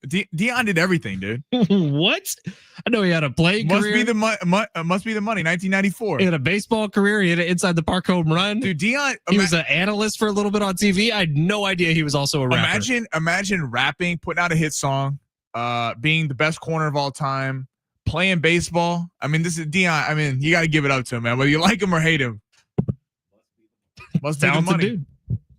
Deion did everything, dude. What? I know he had a playing Must career. be the must be the money. 1994. He had a baseball career. He had an inside the park home run. Dude, Deion. He was an analyst for a little bit on TV. I had no idea he was also a rapper. Imagine rapping, putting out a hit song, being the best corner of all time, playing baseball. I mean, this is Deion. I mean, you got to give it up to him, man. Whether you like him or hate him. Must be the money. Dude.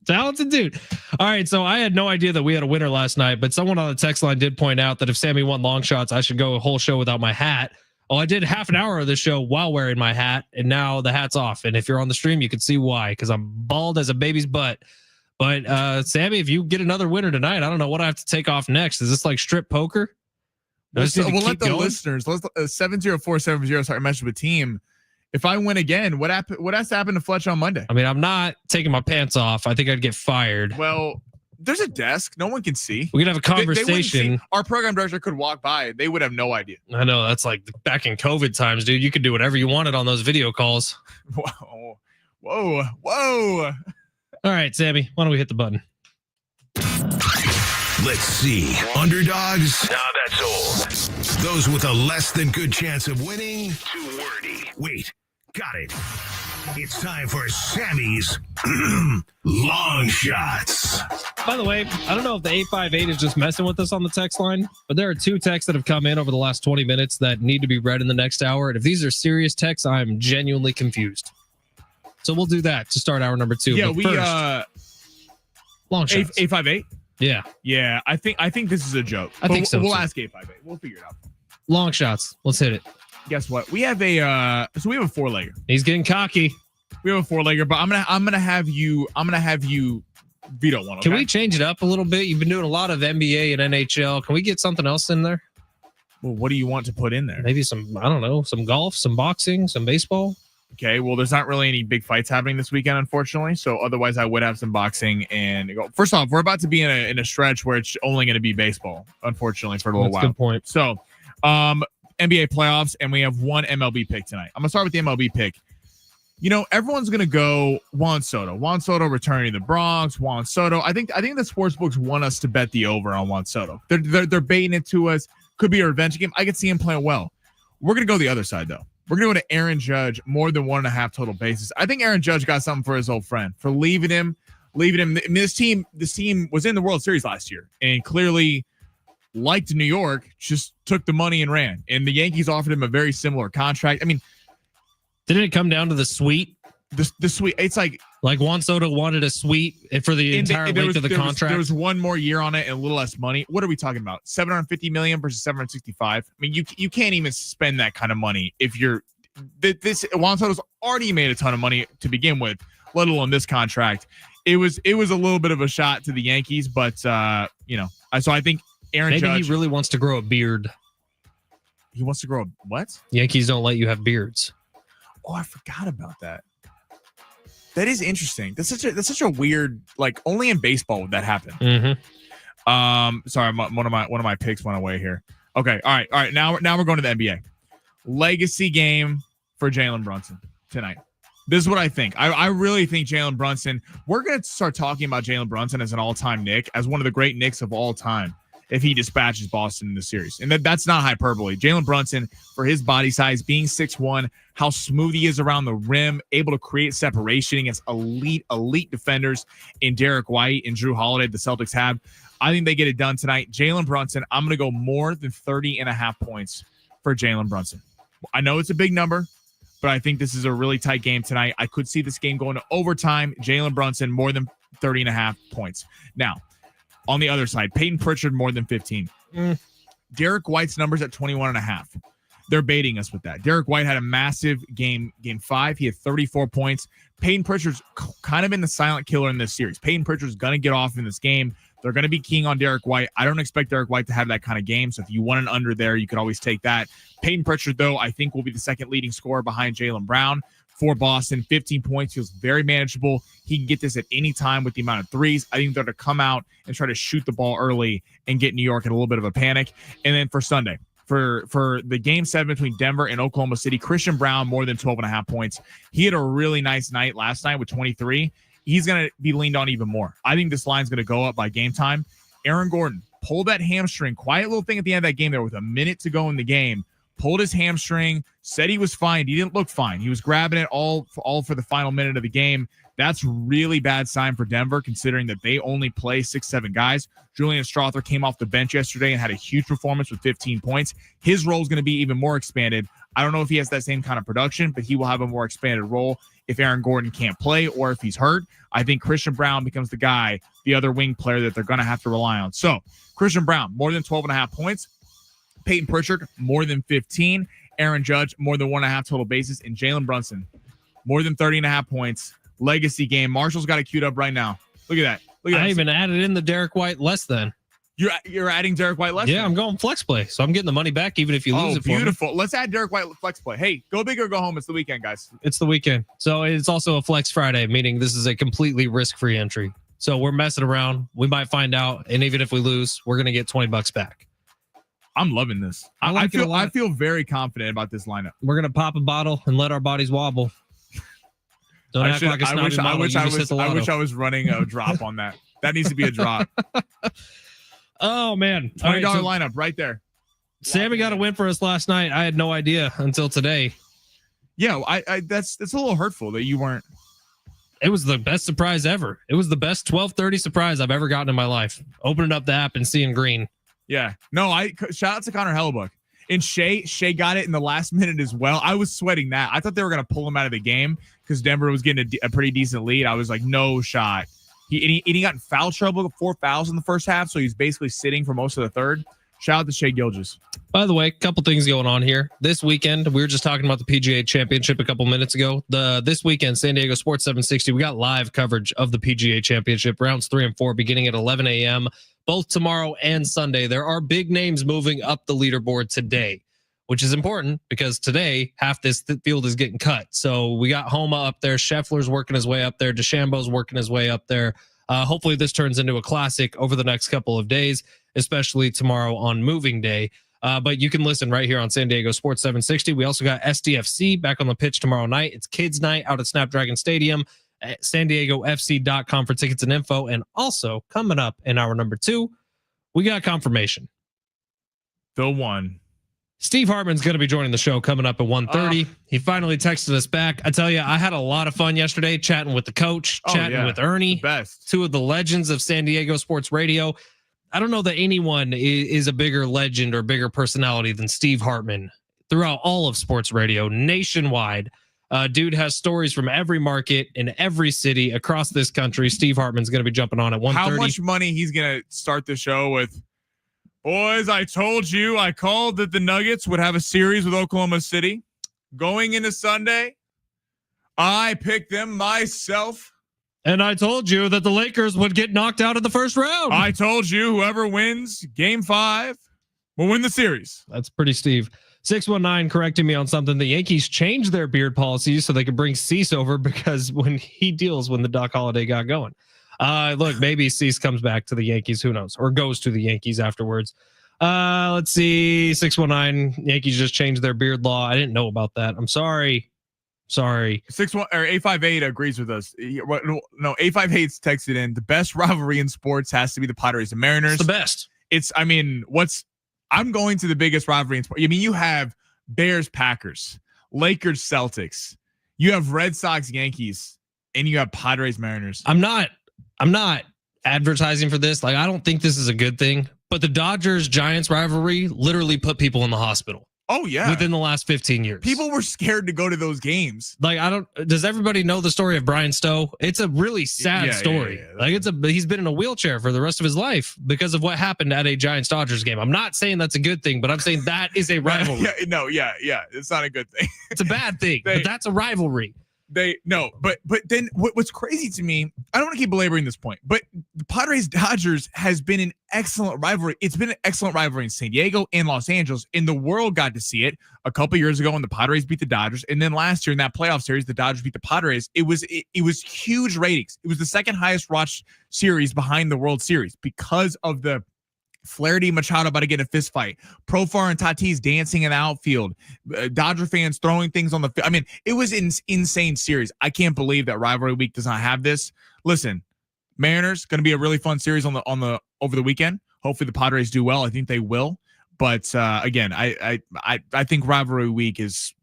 Talented dude. All right, so I had no idea that we had a winner last night, but someone on the text line did point out that if Sammy won long shots, I should go a whole show without my hat. Oh, I did half an hour of the show while wearing my hat, and now the hat's off. And if you're on the stream, you can see why, because I'm bald as a baby's butt. But Sammy, if you get another winner tonight, I don't know what I have to take off next. Is this like strip poker? We'll let the listeners. Let's 70470 start a message with team. If I win again, what has to happen to Fletch on Monday? I mean, I'm not taking my pants off. I think I'd get fired. Well, there's a desk. No one can see. We could have a conversation. Our program director could walk by. They would have no idea. I know. That's like back in COVID times, dude. You could do whatever you wanted on those video calls. Whoa. All right, Sammy, why don't we hit the button? Let's see. Underdogs? Nah, that's old. Those with a less than good chance of winning? Too wordy. Wait. Got it. It's time for Sammy's long shots. By the way, I don't know if the 858 is just messing with us on the text line, but there are 2 texts that have come in over the last 20 minutes that need to be read in the next hour. And if these are serious texts, I'm genuinely confused. So we'll do that to start hour number 2. Yeah, but long shots. 858. Yeah. I think this is a joke. I think so. We'll ask 858. We'll figure it out. Long shots. Let's hit it. Guess what? We have a 4-legger. He's getting cocky. We have a 4-legger, but I'm gonna have you veto one. Okay? Can we change it up a little bit? You've been doing a lot of NBA and NHL. Can we get something else in there? Well, what do you want to put in there? Maybe some golf, some boxing, some baseball. Okay, well, there's not really any big fights happening this weekend, unfortunately. So otherwise, I would have some boxing and go. First off, we're about to be in a stretch where it's only going to be baseball, unfortunately, for a little while. Good point. So, NBA playoffs, and we have one MLB pick tonight. I'm gonna start with the MLB pick. You know, everyone's gonna go Juan Soto. Juan Soto returning to the Bronx. Juan Soto. I think the sports books want us to bet the over on Juan Soto. They're baiting it to us. Could be a revenge game. I could see him playing well. We're gonna go the other side though. We're going to go to Aaron Judge, more than 1.5 total bases. I think Aaron Judge got something for his old friend for leaving him. I mean, this team was in the World Series last year and clearly liked New York, just took the money and ran. And the Yankees offered him a very similar contract. I mean, didn't it come down to the suite? The suite. It's like Juan Soto wanted a suite for the entire length of the contract. There was one more year on it and a little less money. What are we talking about? $750 million versus $765. I mean, you can't even spend that kind of money if you're this. Juan Soto's already made a ton of money to begin with, let alone this contract. It was a little bit of a shot to the Yankees, but so I think Aaron Maybe Judge, he really wants to grow a beard. He wants to grow a what? Yankees don't let you have beards. Oh, I forgot about that. That is interesting. That's such a weird, like, only in baseball would that happen. Mm-hmm. Sorry, one of my picks went away here. Okay, all right. Now we're going to the NBA. Legacy game for Jalen Brunson tonight. This is what I think. I really think Jalen Brunson. We're gonna start talking about Jalen Brunson as an all-time Knick, as one of the great Knicks of all time, if he dispatches Boston in the series. And that's not hyperbole. Jalen Brunson, for his body size, being 6'1", how smooth he is around the rim, able to create separation against elite defenders in Derek White and Drew Holiday, the Celtics have. I think they get it done tonight. Jalen Brunson, I'm going to go more than 30.5 points for Jalen Brunson. I know it's a big number, but I think this is a really tight game tonight. I could see this game going to overtime. Jalen Brunson, more than 30.5 points. Now, on the other side, Peyton Pritchard, more than 15. Derek White's numbers at 21.5. They're baiting us with that. Derek White had a massive game 5. He had 34 points. Peyton Pritchard's kind of been the silent killer in this series. Peyton Pritchard's going to get off in this game. They're going to be keying on Derek White. I don't expect Derek White to have that kind of game. So if you want an under there, you could always take that. Peyton Pritchard, though, I think will be the second leading scorer behind Jaylen Brown for Boston. 15 points feels very manageable. He can get this at any time with the amount of threes. I think they're to come out and try to shoot the ball early and get New York in a little bit of a panic. And then for Sunday, for the game 7 between Denver and Oklahoma City, Christian Brown, more than 12.5 points. He had a really nice night last night with 23. He's going to be leaned on even more. I think this line's going to go up by game time. Aaron Gordon pulled that hamstring, quiet little thing at the end of that game there with a minute to go in the game, pulled his hamstring, said he was fine. He didn't look fine. He was grabbing it all for the final minute of the game. That's really bad sign for Denver, considering that they only play 6-7 guys. Julian Strother came off the bench yesterday and had a huge performance with 15 points. His role is going to be even more expanded. I don't know if he has that same kind of production, but he will have a more expanded role if Aaron Gordon can't play or if he's hurt. I think Christian Brown becomes the guy, the other wing player that they're going to have to rely on. So Christian Brown, more than 12.5 points. Peyton Pritchard, more than 15. Aaron Judge, more than 1.5 total bases. And Jalen Brunson, more than 30.5 points. Legacy game. Marshall's got it queued up right now. Look at that. Look at I that. even added in the Derek White less than. You're adding Derek White less? Yeah, I'm going flex play. So I'm getting the money back even if you lose it for me. Beautiful. Let's add Derek White flex play. Hey, go big or go home. It's the weekend, guys. It's the weekend. So it's also a flex Friday, meaning this is a completely risk-free entry. So we're messing around. We might find out. And even if we lose, we're going to get $20 back. I'm loving this. I feel very confident about this lineup. We're going to pop a bottle and let our bodies wobble. Don't act like a snobby model. I wish I was running a drop on that. That needs to be a drop. Oh, man. $20 lineup right there. Sammy got a win for us last night. I had no idea until today. Yeah, that's a little hurtful that you weren't. It was the best surprise ever. It was the best 12:30 surprise I've ever gotten in my life. Opening up the app and seeing green. Yeah. No, shout out to Connor Hellebuck. And Shea got it in the last minute as well. I was sweating that. I thought they were going to pull him out of the game because Denver was getting a pretty decent lead. I was like, no shot. He got in foul trouble, 4 fouls in the first half, so he's basically sitting for most of the third. Shout out to Shea Gilgeous. By the way, a couple things going on here. This weekend, we were just talking about the PGA Championship a couple minutes ago. This weekend, San Diego Sports 760, we got live coverage of the PGA Championship, rounds 3 and 4, beginning at 11 a.m., both tomorrow and Sunday. There are big names moving up the leaderboard today, which is important because today half this field is getting cut. So we got Homa up there. Scheffler's working his way up there. DeChambeau's working his way up there. Hopefully this turns into a classic over the next couple of days, especially tomorrow on moving day. But you can listen right here on San Diego Sports 760. We also got SDFC back on the pitch tomorrow night. It's Kids Night out at Snapdragon Stadium at sandiegofc.com for tickets and info. And also coming up in hour number 2, we got confirmation. The one. Steve Hartman's going to be joining the show coming up at 1:30. He finally texted us back. I tell you, I had a lot of fun yesterday chatting with the coach, chatting with Ernie, best. 2 of the legends of San Diego sports radio. I don't know that anyone is a bigger legend or bigger personality than Steve Hartman throughout all of sports radio nationwide. Dude has stories from every market in every city across this country. Steve Hartman's going to be jumping on at 1:30. How much money he's going to start the show with? Boys, I told you, I called that the Nuggets would have a series with Oklahoma City. Going into Sunday, I picked them myself. And I told you that the Lakers would get knocked out of the first round. I told you whoever wins game 5 will win the series. That's pretty Steve. 619 correcting me on something. The Yankees changed their beard policies so they could bring Cease over because when the Doc Holliday got going. Look, maybe Cease comes back to the Yankees. Who knows? Or goes to the Yankees afterwards. Let's see. 619. Yankees just changed their beard law. I didn't know about that. I'm sorry. 858 agrees with us. No, 858's texted in. The best rivalry in sports has to be the Padres and Mariners. It's the best. I'm going to the biggest rivalry in sports. I mean, you have Bears, Packers, Lakers, Celtics. You have Red Sox, Yankees, and you have Padres, Mariners. I'm not advertising for this. Like, I don't think this is a good thing, but the Dodgers Giants rivalry literally put people in the hospital. Oh yeah. Within the last 15 years. People were scared to go to those games. Like, does everybody know the story of Brian Stowe? It's a really sad story. Yeah. Like, he's been in a wheelchair for the rest of his life because of what happened at a Giants Dodgers game. I'm not saying that's a good thing, but I'm saying that is a rivalry. Yeah. It's not a good thing. It's a bad thing, but that's a rivalry. but then what's crazy to me, I don't want to keep belaboring this point, but the Padres Dodgers has been an excellent rivalry. It's been an excellent rivalry in San Diego and Los Angeles, and the world got to see it a couple years ago when the Padres beat the Dodgers, and then last year in that playoff series, the Dodgers beat the Padres. It was huge ratings. It was the second highest watched series behind the World Series because of the Flaherty Machado about to get in a fist fight. Profar and Tatis dancing in the outfield. Dodger fans throwing things on the field. I mean, it was an insane series. I can't believe that rivalry week does not have this. Listen, Mariners going to be a really fun series on the over the weekend. Hopefully the Padres do well. I think they will. But again, I think rivalry week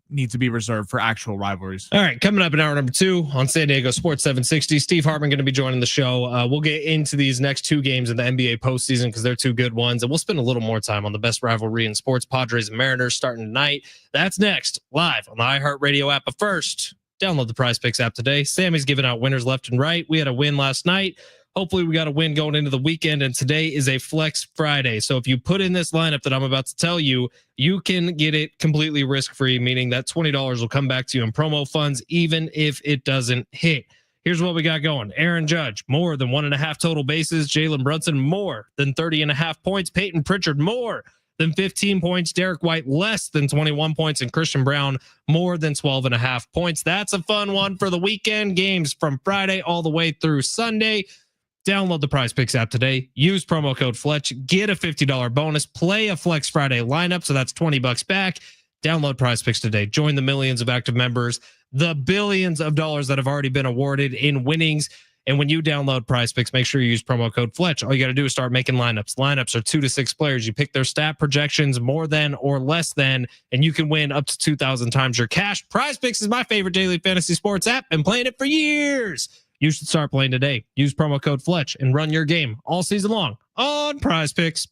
needs to be reserved for actual rivalries. All right, coming up in hour number 2 on San Diego Sports 760, Steve Hartman going to be joining the show. We'll get into these next 2 games in the NBA postseason because they're 2 good ones, and we'll spend a little more time on the best rivalry in sports, Padres and Mariners, starting tonight. That's next, live on the iHeartRadio app. But first, download the Prize Picks app today. Sammy's giving out winners left and right. We had a win last night. Hopefully we got a win going into the weekend, and today is a Flex Friday. So if you put in this lineup that I'm about to tell you, you can get it completely risk-free, meaning that $20 will come back to you in promo funds, even if it doesn't hit. Here's what we got going. Aaron Judge, more than 1.5 total bases. Jalen Brunson, more than 30.5 points. Peyton Pritchard, more than 15 points. Derek White, less than 21 points. And Christian Brown, more than 12.5 points. That's a fun one for the weekend. Games from Friday all the way through Sunday. Download the Prize Picks app today. Use promo code Fletch. Get a $50 bonus. Play a Flex Friday lineup, so that's $20 back. Download Prize Picks today. Join the millions of active members, the billions of dollars that have already been awarded in winnings. And when you download Prize Picks, make sure you use promo code Fletch. All you got to do is start making lineups. Lineups are 2 to 6 players. You pick their stat projections, more than or less than, and you can win up to 2,000 times your cash. Prize Picks is my favorite daily fantasy sports app. Been playing it for years. You should start playing today. Use promo code Fletch and run your game all season long on Prize Picks.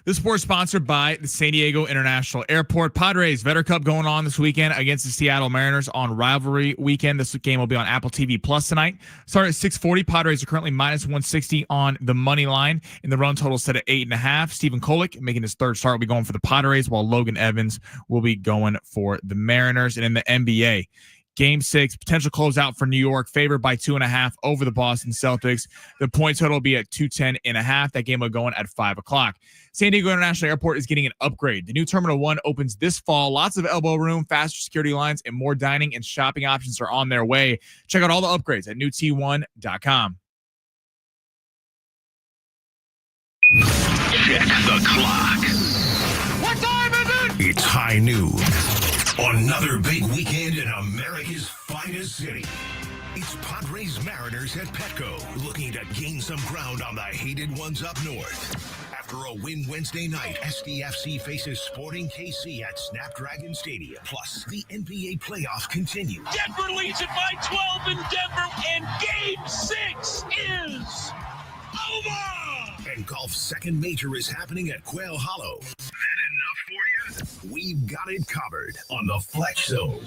This sport's sponsored by the San Diego International Airport. Padres Vedder Cup going on this weekend against the Seattle Mariners on rivalry weekend. This game will be on Apple TV Plus tonight. Start at 6:40. Padres are currently minus 160 on the money line, and the run total set at 8.5. Stephen Kolek, making his third start, will be going for the Padres, while Logan Evans will be going for the Mariners. And in the NBA, Game 6, potential closeout for New York, favored by 2.5 over the Boston Celtics. The point total will be at 210.5. That game will go on at 5 o'clock. San Diego International Airport is getting an upgrade. The new Terminal 1 opens this fall. Lots of elbow room, faster security lines, and more dining and shopping options are on their way. Check out all the upgrades at newt1.com. Check the clock. What time is it? It's high noon. Another big weekend in America's finest city. It's Padres Mariners at Petco, looking to gain some ground on the hated ones up north. After a win Wednesday night, SDFC faces Sporting KC at Snapdragon Stadium. Plus, the NBA playoffs continue. Denver leads it by 12 in Denver, and Game 6 is over! And golf's second major is happening at Quail Hollow. That enough for you? We've got it covered on the Fletch Zone.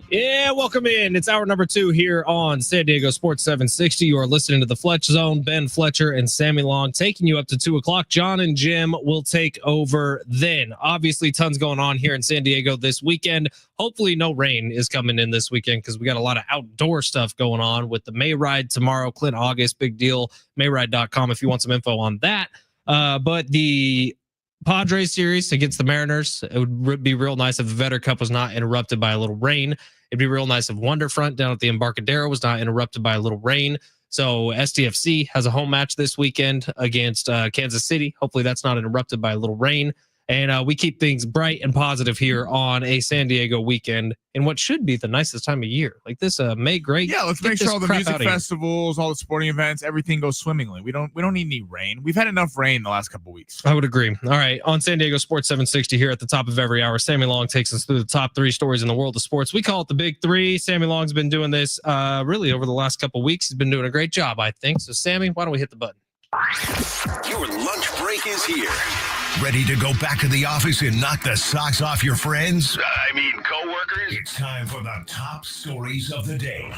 Yeah, welcome in. It's hour number 2 here on San Diego Sports 760. You are listening to the Fletch Zone. Ben Fletcher and Sammy Long taking you up to 2 o'clock. John and Jim will take over then. Obviously, tons going on here in San Diego this weekend. Hopefully, no rain is coming in this weekend because we got a lot of outdoor stuff going on with the May Ride tomorrow. Clint August, big deal. Mayride.com if you want some info on that. But the Padres series against the Mariners, it would be real nice if the Vedder Cup was not interrupted by a little rain. It'd be real nice if Wonderfront down at the Embarcadero was not interrupted by a little rain. So SDFC has a home match this weekend against Kansas City. Hopefully that's not interrupted by a little rain. And we keep things bright and positive here on a San Diego weekend in what should be the nicest time of year. Like this May great. Yeah, let's make sure all the music festivals, all the sporting events, everything goes swimmingly. We don't need any rain. We've had enough rain the last couple of weeks. I would agree. All right, on San Diego Sports 760 here at the top of every hour, Sammy Long takes us through the top 3 stories in the world of sports. We call it the Big 3. Sammy Long's been doing this really over the last couple of weeks. He's been doing a great job, I think. So Sammy, why don't we hit the button? Your lunch break is here. Ready to go back to the office and knock the socks off your friends? I mean, coworkers? It's time for the top stories of the day.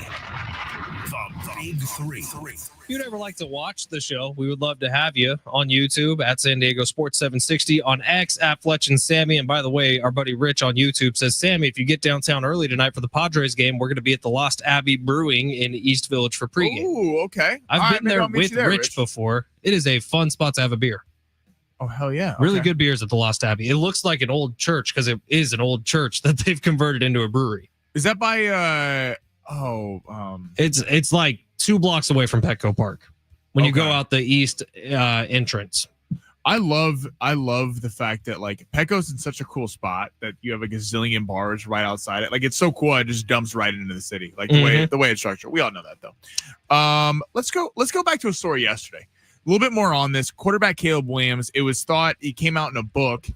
The Big 3. If you'd ever like to watch the show, we would love to have you on YouTube at San Diego Sports 760, on X at Fletch and Sammy. And by the way, our buddy Rich on YouTube says, Sammy, if you get downtown early tonight for the Padres game, we're going to be at the Lost Abbey Brewing in East Village for pregame. Ooh, okay. I've been there with Rich before. It is a fun spot to have a beer. Oh, hell yeah. Really good beers at the Lost Abbey. It looks like an old church because it is an old church that they've converted into a brewery. Is that by It's like 2 blocks away from Petco Park when you go out the east entrance. I love the fact that like Petco's in such a cool spot that you have a gazillion bars right outside it. Like it's so cool. It just dumps right into the city. Like the way it's structured. We all know that though. Let's go back to a story yesterday. A little bit more on this. Quarterback Caleb Williams, it was thought, he came out in a book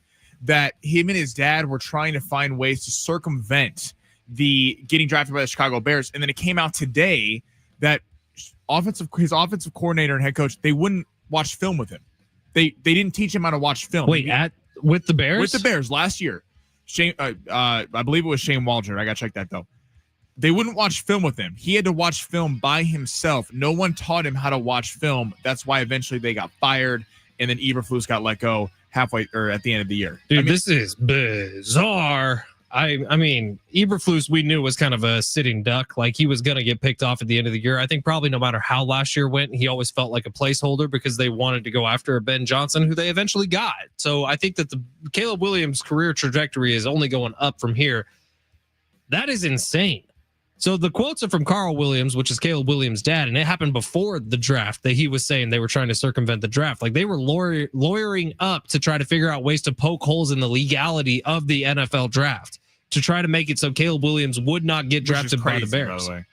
that him and his dad were trying to find ways to circumvent the getting drafted by the Chicago Bears. And then it came out today that his offensive coordinator and head coach, they wouldn't watch film with him. They didn't teach him how to watch film. Wait, with the Bears? With the Bears last year. Shane, I believe it was Shane Waldron. I got to check that though. They wouldn't watch film with him. He had to watch film by himself. No one taught him how to watch film. That's why eventually they got fired, and then Eberflus got let go halfway or at the end of the year. Dude, this is bizarre. I mean, Eberflus we knew was kind of a sitting duck. Like he was going to get picked off at the end of the year. I think probably no matter how last year went, he always felt like a placeholder because they wanted to go after a Ben Johnson, who they eventually got. So I think that the Caleb Williams career trajectory is only going up from here. That is insane. So the quotes are from Carl Williams, which is Caleb Williams' dad, and it happened before the draft that he was saying they were trying to circumvent the draft. Like they were lawyering up to try to figure out ways to poke holes in the legality of the NFL draft to try to make it so Caleb Williams would not get drafted by the Bears. By the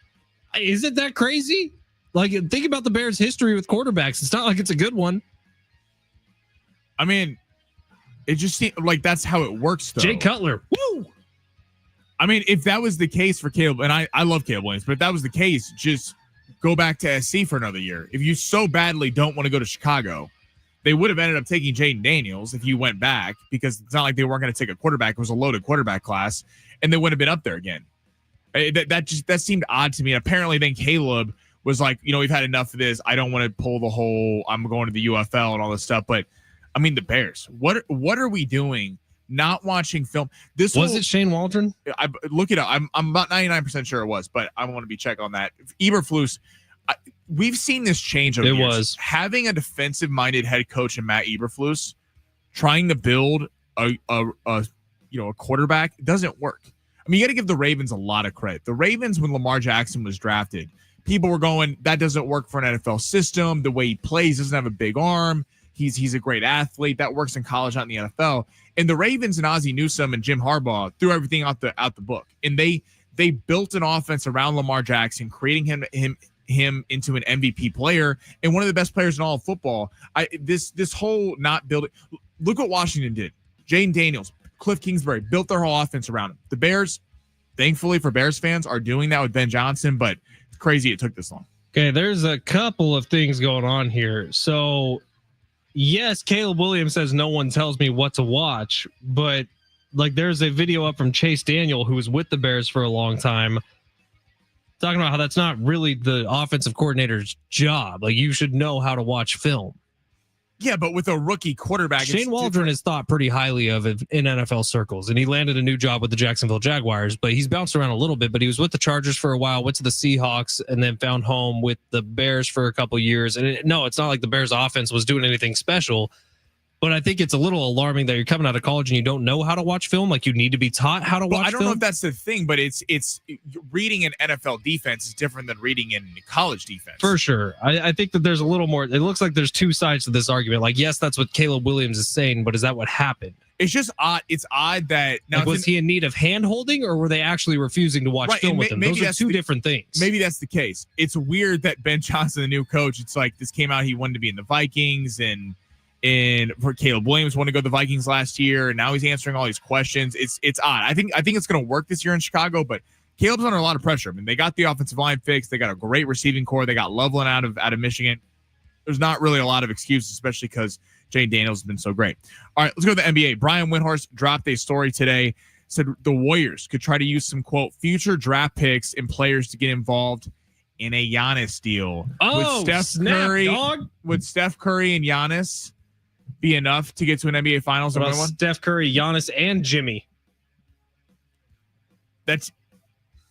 way. Is it that crazy? Like think about the Bears' history with quarterbacks. It's not like it's a good one. I mean, it just seems like that's how it works, though. Jay Cutler. Woo! I mean, if that was the case for Caleb, and I love Caleb Williams, but if that was the case, just go back to SC for another year. If you so badly don't want to go to Chicago, They would have ended up taking Jaden Daniels if you went back, because it's not like they weren't going to take a quarterback. It was a loaded quarterback class, and they wouldn't have been up there again. That seemed odd to me. Apparently, then Caleb was like, we've had enough of this. I don't want to pull the whole I'm going to the UFL and all this stuff. But I mean, the Bears. What are we doing? Not watching film. Was it Shane Waldron? I look it up. I'm about 99% sure it was, but I want to be checked on that. Eberflus. We've seen this change over years. Having a defensive-minded head coach in Matt Eberflus, trying to build a quarterback, doesn't work. I mean, you got to give the Ravens a lot of credit. The Ravens, when Lamar Jackson was drafted, people were going, that doesn't work for an NFL system. The way he plays, doesn't have a big arm. He's a great athlete. That works in college, not in the NFL. And the Ravens and Ozzie Newsome and Jim Harbaugh threw everything out the book. And they built an offense around Lamar Jackson, creating him into an MVP player and one of the best players in all of football. This whole not building. Look what Washington did. Jaden Daniels, Cliff Kingsbury built their whole offense around him. The Bears, thankfully for Bears fans, are doing that with Ben Johnson, but it's crazy it took this long. Okay, there's a couple of things going on here. So, yes, Caleb Williams says no one tells me what to watch, but like there's a video up from Chase Daniel, who was with the Bears for a long time, talking about how that's not really the offensive coordinator's job. Like, you should know how to watch film. Yeah, but with a rookie quarterback, Shane Waldron is thought pretty highly of in NFL circles, and he landed a new job with the Jacksonville Jaguars, but he's bounced around a little bit. But he was with the Chargers for a while, went to the Seahawks, and then found home with the Bears for a couple years. And it's not like the Bears offense was doing anything special, but I think it's a little alarming that you're coming out of college and you don't know how to watch film. Like, you need to be taught how to watch film. I don't know if that's the thing, but it's reading an NFL defense is different than reading in college defense. For sure. I think that there's a little more. It looks like there's two sides to this argument. Like, yes, that's what Caleb Williams is saying, but is that what happened? It's just odd. It's odd that now, like, was he in need of hand holding, or were they actually refusing to watch film with him? Those are two different things. Maybe that's the case. It's weird that Ben Johnson, the new coach, it's like this came out, he wanted to be in the Vikings, and for Caleb Williams wanted to go to the Vikings last year, and now he's answering all these questions. It's odd. I think it's going to work this year in Chicago, but Caleb's under a lot of pressure. I mean, they got the offensive line fixed. They got a great receiving core. They got Loveland out of Michigan. There's not really a lot of excuses, especially because Jane Daniels has been so great. All right, let's go to the NBA. Brian Windhorst dropped a story today, said the Warriors could try to use some, quote, future draft picks and players to get involved in a Giannis deal. Oh, Would Steph Curry and Giannis be enough to get to an NBA Finals and win one? Steph Curry, Giannis, and Jimmy.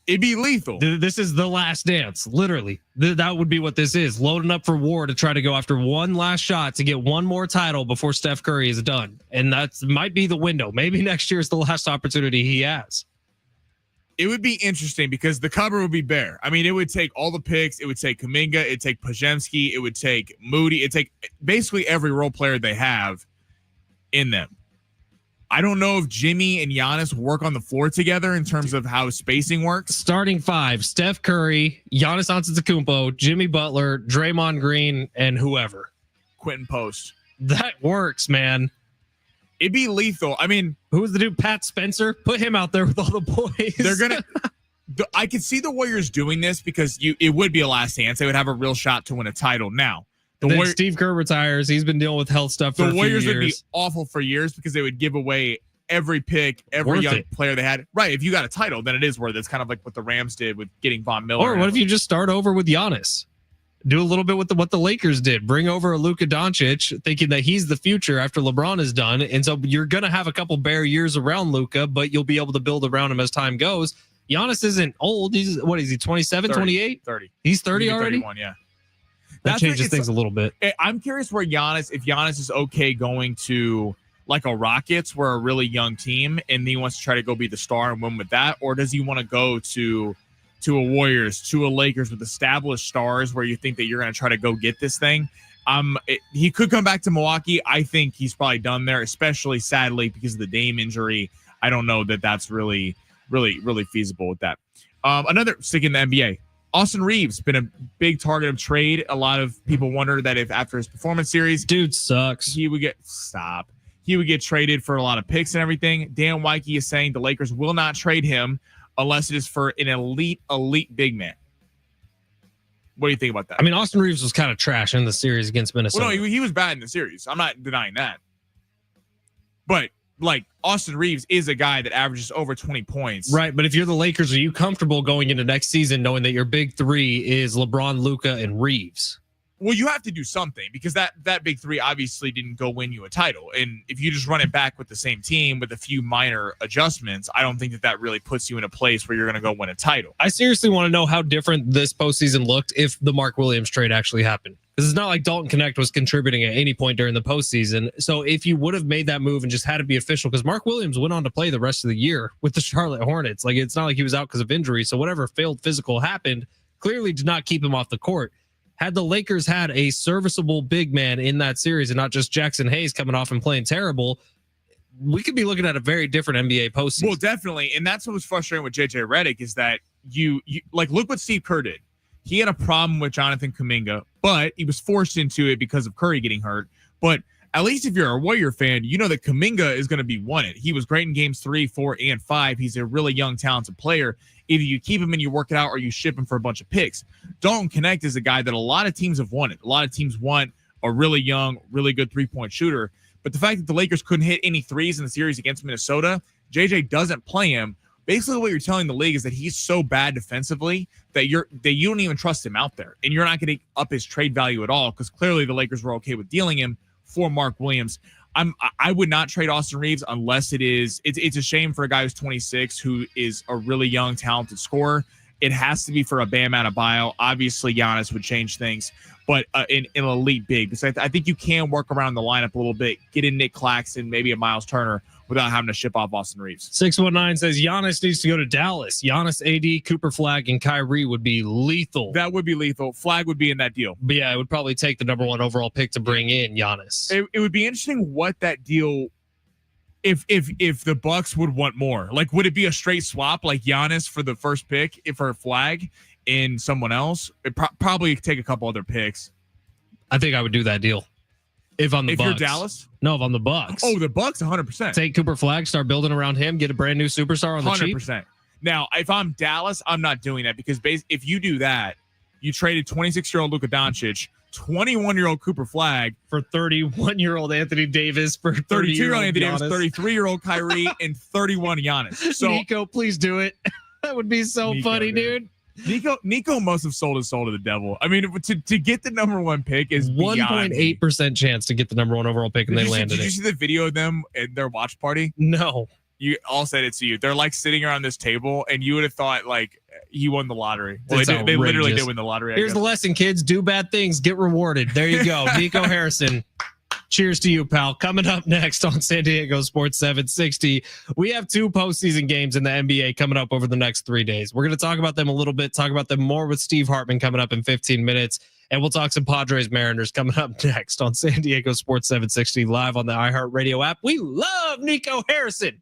It'd be lethal. This is the last dance, literally. That would be what this is. Loading up for war to try to go after one last shot to get one more title before Steph Curry is done. And that might be the window. Maybe next year is the last opportunity he has. It would be interesting because the cupboard would be bare. I mean, it would take all the picks. It would take Kuminga. It'd take Podziemski. It would take Moody. It'd take basically every role player they have in them. I don't know if Jimmy and Giannis work on the floor together in terms of how spacing works. Starting five: Steph Curry, Giannis Antetokounmpo, Jimmy Butler, Draymond Green, and whoever. Quentin Post. That works, man. It'd be lethal. I mean, who was the dude? Pat Spencer. Put him out there with all the boys. They're gonna. I could see the Warriors doing this because it would be a last dance. They would have a real shot to win a title. Now, Steve Kerr retires. He's been dealing with health stuff for a few years. The Warriors would be awful for years because they would give away every pick, every young player they had. Right. If you got a title, then it is worth it. It's kind of like what the Rams did with getting Von Miller. Or what if you just start over with Giannis? Do a little bit with what the Lakers did. Bring over a Luka Doncic, thinking that he's the future after LeBron is done. And so you're going to have a couple bare years around Luka, but you'll be able to build around him as time goes. Giannis isn't old. He's, what is he, 27, 28? 30. He's 30 already? 31, yeah. That changes things a little bit. I'm curious where if Giannis is okay going to like a Rockets, where a really young team, and he wants to try to go be the star and win with that, or does he want to go to a Warriors, to a Lakers with established stars where you think that you're going to try to go get this thing? He could come back to Milwaukee. I think he's probably done there, especially sadly because of the Dame injury. I don't know that that's really feasible with that. Another stick in the NBA. Austin Reeves been a big target of trade. A lot of people wonder that if after his performance series, dude sucks, he would get traded for a lot of picks and everything. Dan Weinke is saying the Lakers will not trade him unless it is for an elite big man. What do you think about that? I mean, Austin Reeves was kind of trash in the series against Minnesota. Well, no, he was bad in the series. I'm not denying that. But like Austin Reeves is a guy that averages over 20 points. Right, but if you're the Lakers, are you comfortable going into next season knowing that your big three is LeBron, Luka, and Reeves? Well, you have to do something because that big three obviously didn't go win you a title. And if you just run it back with the same team with a few minor adjustments, I don't think that really puts you in a place where you're going to go win a title. I seriously want to know how different this postseason looked if the Mark Williams trade actually happened. Because it's not like Dalton Connect was contributing at any point during the postseason. So if you would have made that move and just had it be official, because Mark Williams went on to play the rest of the year with the Charlotte Hornets. Like, it's not like he was out because of injury. So whatever failed physical happened clearly did not keep him off the court. Had the Lakers had a serviceable big man in that series and not just Jackson Hayes coming off and playing terrible, we could be looking at a very different NBA postseason. Well, definitely. And that's what was frustrating with JJ Redick is that you like, look what Steve Kerr did. He had a problem with Jonathan Kuminga, but he was forced into it because of Curry getting hurt. But at least if you're a Warrior fan, you know that Kuminga is going to be wanted. He was great in games 3, 4, and 5. He's a really young, talented player. Either you keep him and you work it out or you ship him for a bunch of picks. Dalton Connect is a guy that a lot of teams have wanted. A lot of teams want a really young, really good three-point shooter. But the fact that the Lakers couldn't hit any threes in the series against Minnesota, JJ doesn't play him. Basically, what you're telling the league is that he's so bad defensively that you don't even trust him out there. And you're not going to up his trade value at all because clearly the Lakers were okay with dealing him for Mark Williams. I would not trade Austin Reeves unless it's a shame for a guy who's 26 who is a really young, talented scorer. It has to be for a Bam Adebayo. Obviously, Giannis would change things, but in an elite big. Because I think you can work around the lineup a little bit, get in Nick Claxton, maybe a Miles Turner, without having to ship off Austin Reeves. 619 says Giannis needs to go to Dallas. Giannis, AD, Cooper Flag, and Kyrie would be lethal. That would be lethal. Flag would be in that deal. But yeah, it would probably take the number 1 overall pick to bring in Giannis. It would be interesting what that deal, if the Bucks would want more. Like, would it be a straight swap like Giannis for the first pick for Flag and someone else? It probably take a couple other picks. I think I would do that deal. If Bucks. You're Dallas? No, if I'm the Bucks. Oh, the Bucks, 100%. Take Cooper Flag, start building around him, get a brand new superstar on the 100%. cheap. Now, if I'm Dallas, I'm not doing that because if you do that, you traded 26-year-old Luka Doncic, 21-year-old Cooper Flag for 31-year-old Anthony Davis, for 32-year-old Anthony Davis, Giannis. 33-year-old Kyrie, and 31 Giannis. So Nico, please do it. That would be so funny, dude. Nico must have sold his soul to the devil. I mean, to get the number 1 pick is 1.8% chance to get the number 1 overall pick, and they landed it. Did you see the video of them at their watch party? No. You all said it to you. They're like sitting around this table, and you would have thought like he won the lottery. Well, they literally did win the lottery. Here's the lesson, kids: do bad things, get rewarded. There you go, Nico Harrison. Cheers to you, pal. Coming up next on San Diego Sports 760, we have 2 postseason games in the NBA coming up over the next 3 days. We're going to talk about them a little bit, talk about them more with Steve Hartman coming up in 15 minutes, and we'll talk some Padres Mariners coming up next on San Diego Sports 760 live on the iHeartRadio app. We love Nico Harrison.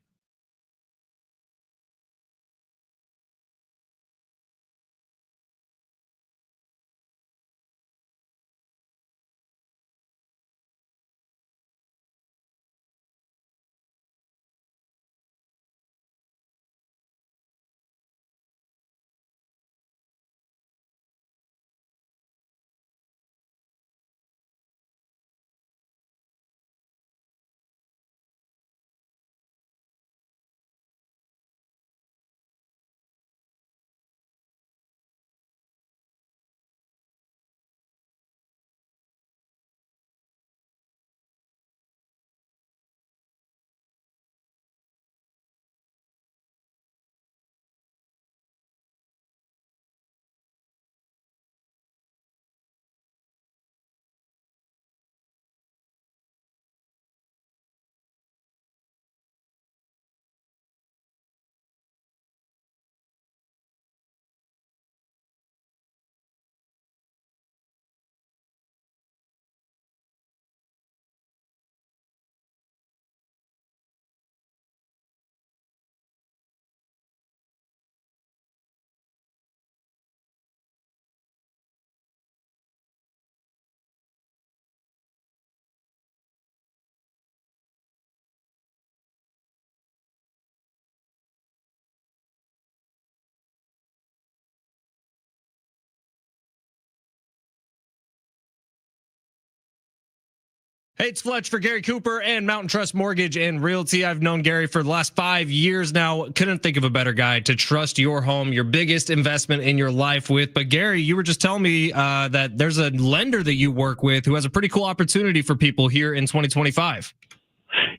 Hey, it's Fletch for Gary Cooper and Mountain Trust Mortgage and Realty. I've known Gary for the last 5 years now. Couldn't think of a better guy to trust your home, your biggest investment in your life with. But Gary, you were just telling me that there's a lender that you work with who has a pretty cool opportunity for people here in 2025.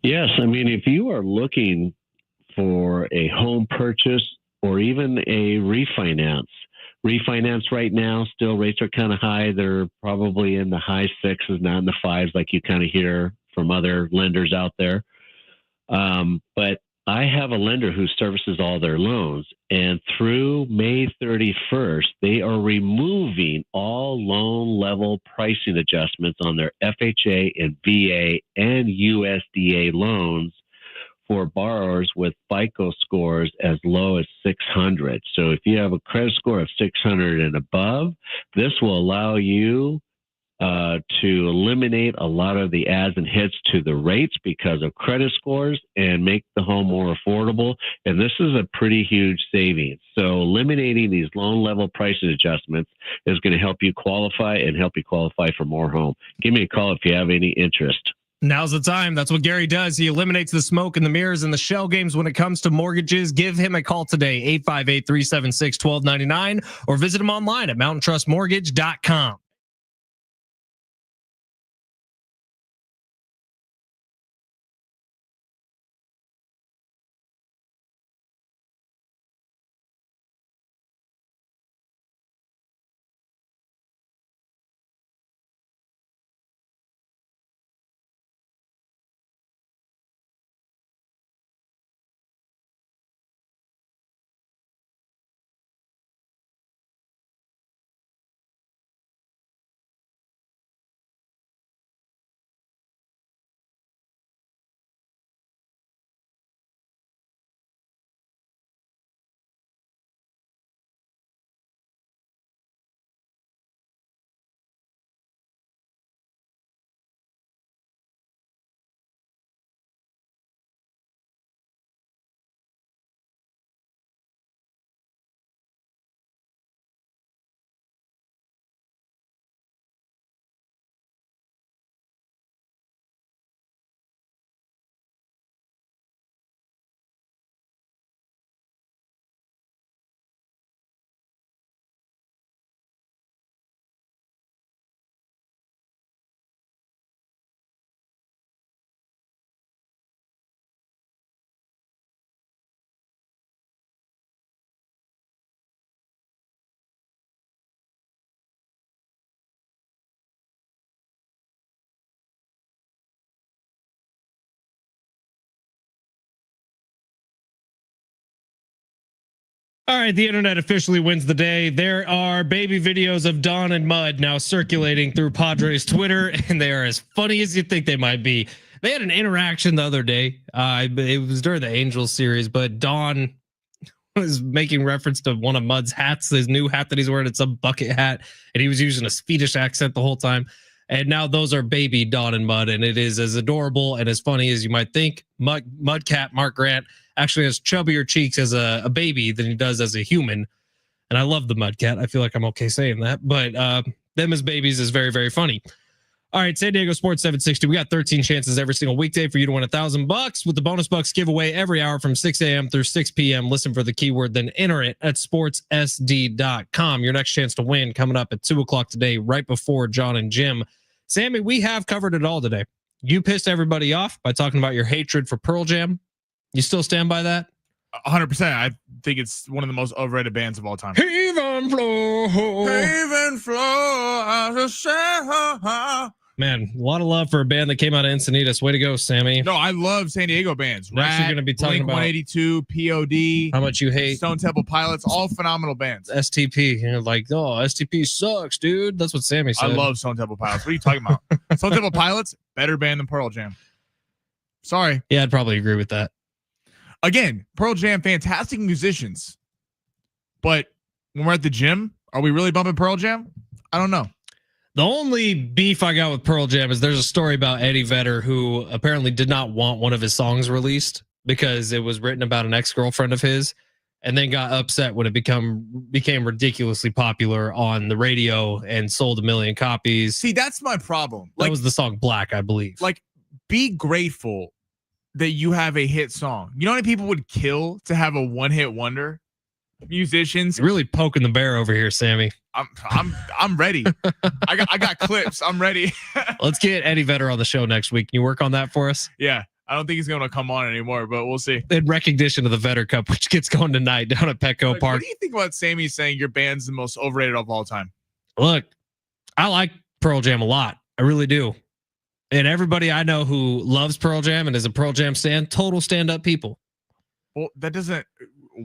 Yes. I mean, if you are looking for a home purchase or even a refinance right now, still rates are kind of high. They're probably in the high sixes, not in the fives, like you kind of hear from other lenders out there. But I have a lender who services all their loans, and through May 31st, they are removing all loan level pricing adjustments on their FHA and VA and USDA loans for borrowers with FICO scores as low as 600. So if you have a credit score of 600 and above, this will allow you to eliminate a lot of the adds and hits to the rates because of credit scores and make the home more affordable. And this is a pretty huge savings. So eliminating these loan level pricing adjustments is going to help you qualify and help you qualify for more home. Give me a call if you have any interest. Now's the time. That's what Gary does. He eliminates the smoke and the mirrors and the shell games when it comes to mortgages. Give him a call today, 858-376-1299, or visit him online at mountaintrustmortgage.com. All right, the internet officially wins the day. There are baby videos of Don and Mud now circulating through Padres Twitter, and they are as funny as you think they might be. They had an interaction the other day. It was during the Angels series, but Don was making reference to one of Mud's hats, his new hat that he's wearing. It's a bucket hat, and he was using a Swedish accent the whole time. And now those are baby Don and Mud, and it is as adorable and as funny as you might think. Mudcat Mark Grant actually has chubbier cheeks as a baby than he does as a human. And I love the Mudcat. I feel like I'm okay saying that. But them as babies is very, very funny. All right, San Diego Sports 760. We got 13 chances every single weekday for you to win $1,000 with the bonus bucks giveaway every hour from 6 a.m. through 6 p.m. Listen for the keyword, then enter it at sportssd.com. Your next chance to win coming up at 2 o'clock today, right before John and Jim. Sammy, we have covered it all today. You pissed everybody off by talking about your hatred for Pearl Jam. You still stand by that? 100%. I think it's one of the most overrated bands of all time. Even flow. Even flow. Man, a lot of love for a band that came out of Encinitas. Way to go, Sammy. No, I love San Diego bands. Next, you're going to be talking about 182, POD, how much you hate Stone Temple Pilots, all phenomenal bands. STP. You're like, oh, STP sucks, dude. That's what Sammy said. I love Stone Temple Pilots. What are you talking about? Stone Temple Pilots, better band than Pearl Jam. Sorry. Yeah, I'd probably agree with that. Again, Pearl Jam, fantastic musicians. But when we're at the gym, are we really bumping Pearl Jam? I don't know. The only beef I got with Pearl Jam is there's a story about Eddie Vedder who apparently did not want one of his songs released because it was written about an ex-girlfriend of his. and then got upset when it became ridiculously popular on the radio and sold 1 million copies. See, that's my problem. That was the song Black, I believe. Like, be grateful that you have a hit song. You know how many people would kill to have a one-hit wonder? Musicians. You're really poking the bear over here, Sammy. I'm ready. I got clips. I'm ready. Let's get Eddie Vedder on the show next week. Can you work on that for us? Yeah. I don't think he's going to come on anymore, but we'll see. In recognition of the Vedder Cup, which gets going tonight down at Petco Park. What do you think about Sammy saying your band's the most overrated of all time? Look, I like Pearl Jam a lot. I really do. And everybody I know who loves Pearl Jam and is a Pearl Jam stan, total stand-up people. Well, that doesn't...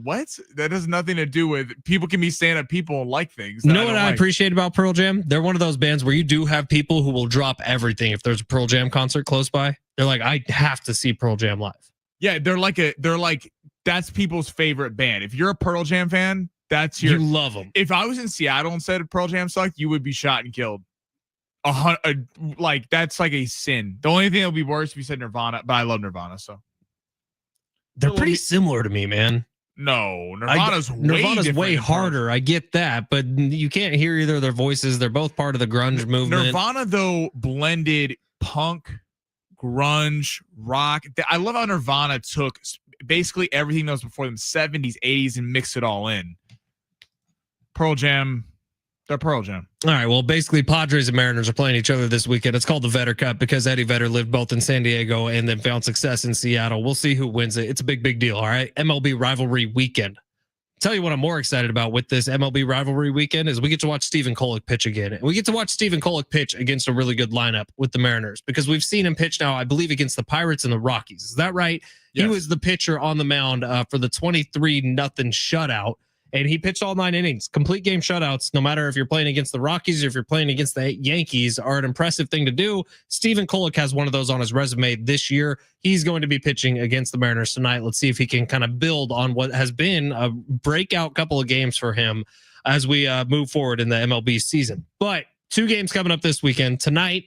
What? That has nothing to do with people can be stand-up people and like things. You know what I appreciate about Pearl Jam? They're one of those bands where you do have people who will drop everything if there's a Pearl Jam concert close by. They're like, I have to see Pearl Jam live. Yeah, they're like that's people's favorite band. If you're a Pearl Jam fan, you love them. If I was in Seattle and said Pearl Jam sucked, you would be shot and killed. Like that's like a sin. The only thing that would be worse if you said Nirvana, but I love Nirvana, so they're pretty similar to me, man. No, Nirvana's way harder. I get that, but you can't hear either of their voices. They're both part of the grunge movement. Nirvana, though, blended punk, grunge, rock. I love how Nirvana took basically everything that was before them, 70s, 80s, and mixed it all in. Pearl Jam. They're Pearl Jam. All right. Well, basically, Padres and Mariners are playing each other this weekend. It's called the Vedder Cup because Eddie Vedder lived both in San Diego and then found success in Seattle. We'll see who wins it. It's a big, big deal. All right. MLB rivalry weekend. Tell you what I'm more excited about with this MLB rivalry weekend is we get to watch Stephen Kolek pitch again. And we get to watch Stephen Kolek pitch against a really good lineup with the Mariners because we've seen him pitch now, I believe, against the Pirates and the Rockies. Is that right? Yes. He was the pitcher on the mound for the 23-0 shutout. And he pitched all 9 innings, complete game shutouts. No matter if you're playing against the Rockies or if you're playing against the Yankees, are an impressive thing to do. Stephen Kolek has one of those on his resume this year. He's going to be pitching against the Mariners tonight. Let's see if he can kind of build on what has been a breakout couple of games for him as we move forward in the MLB season. But 2 games coming up this weekend. Tonight,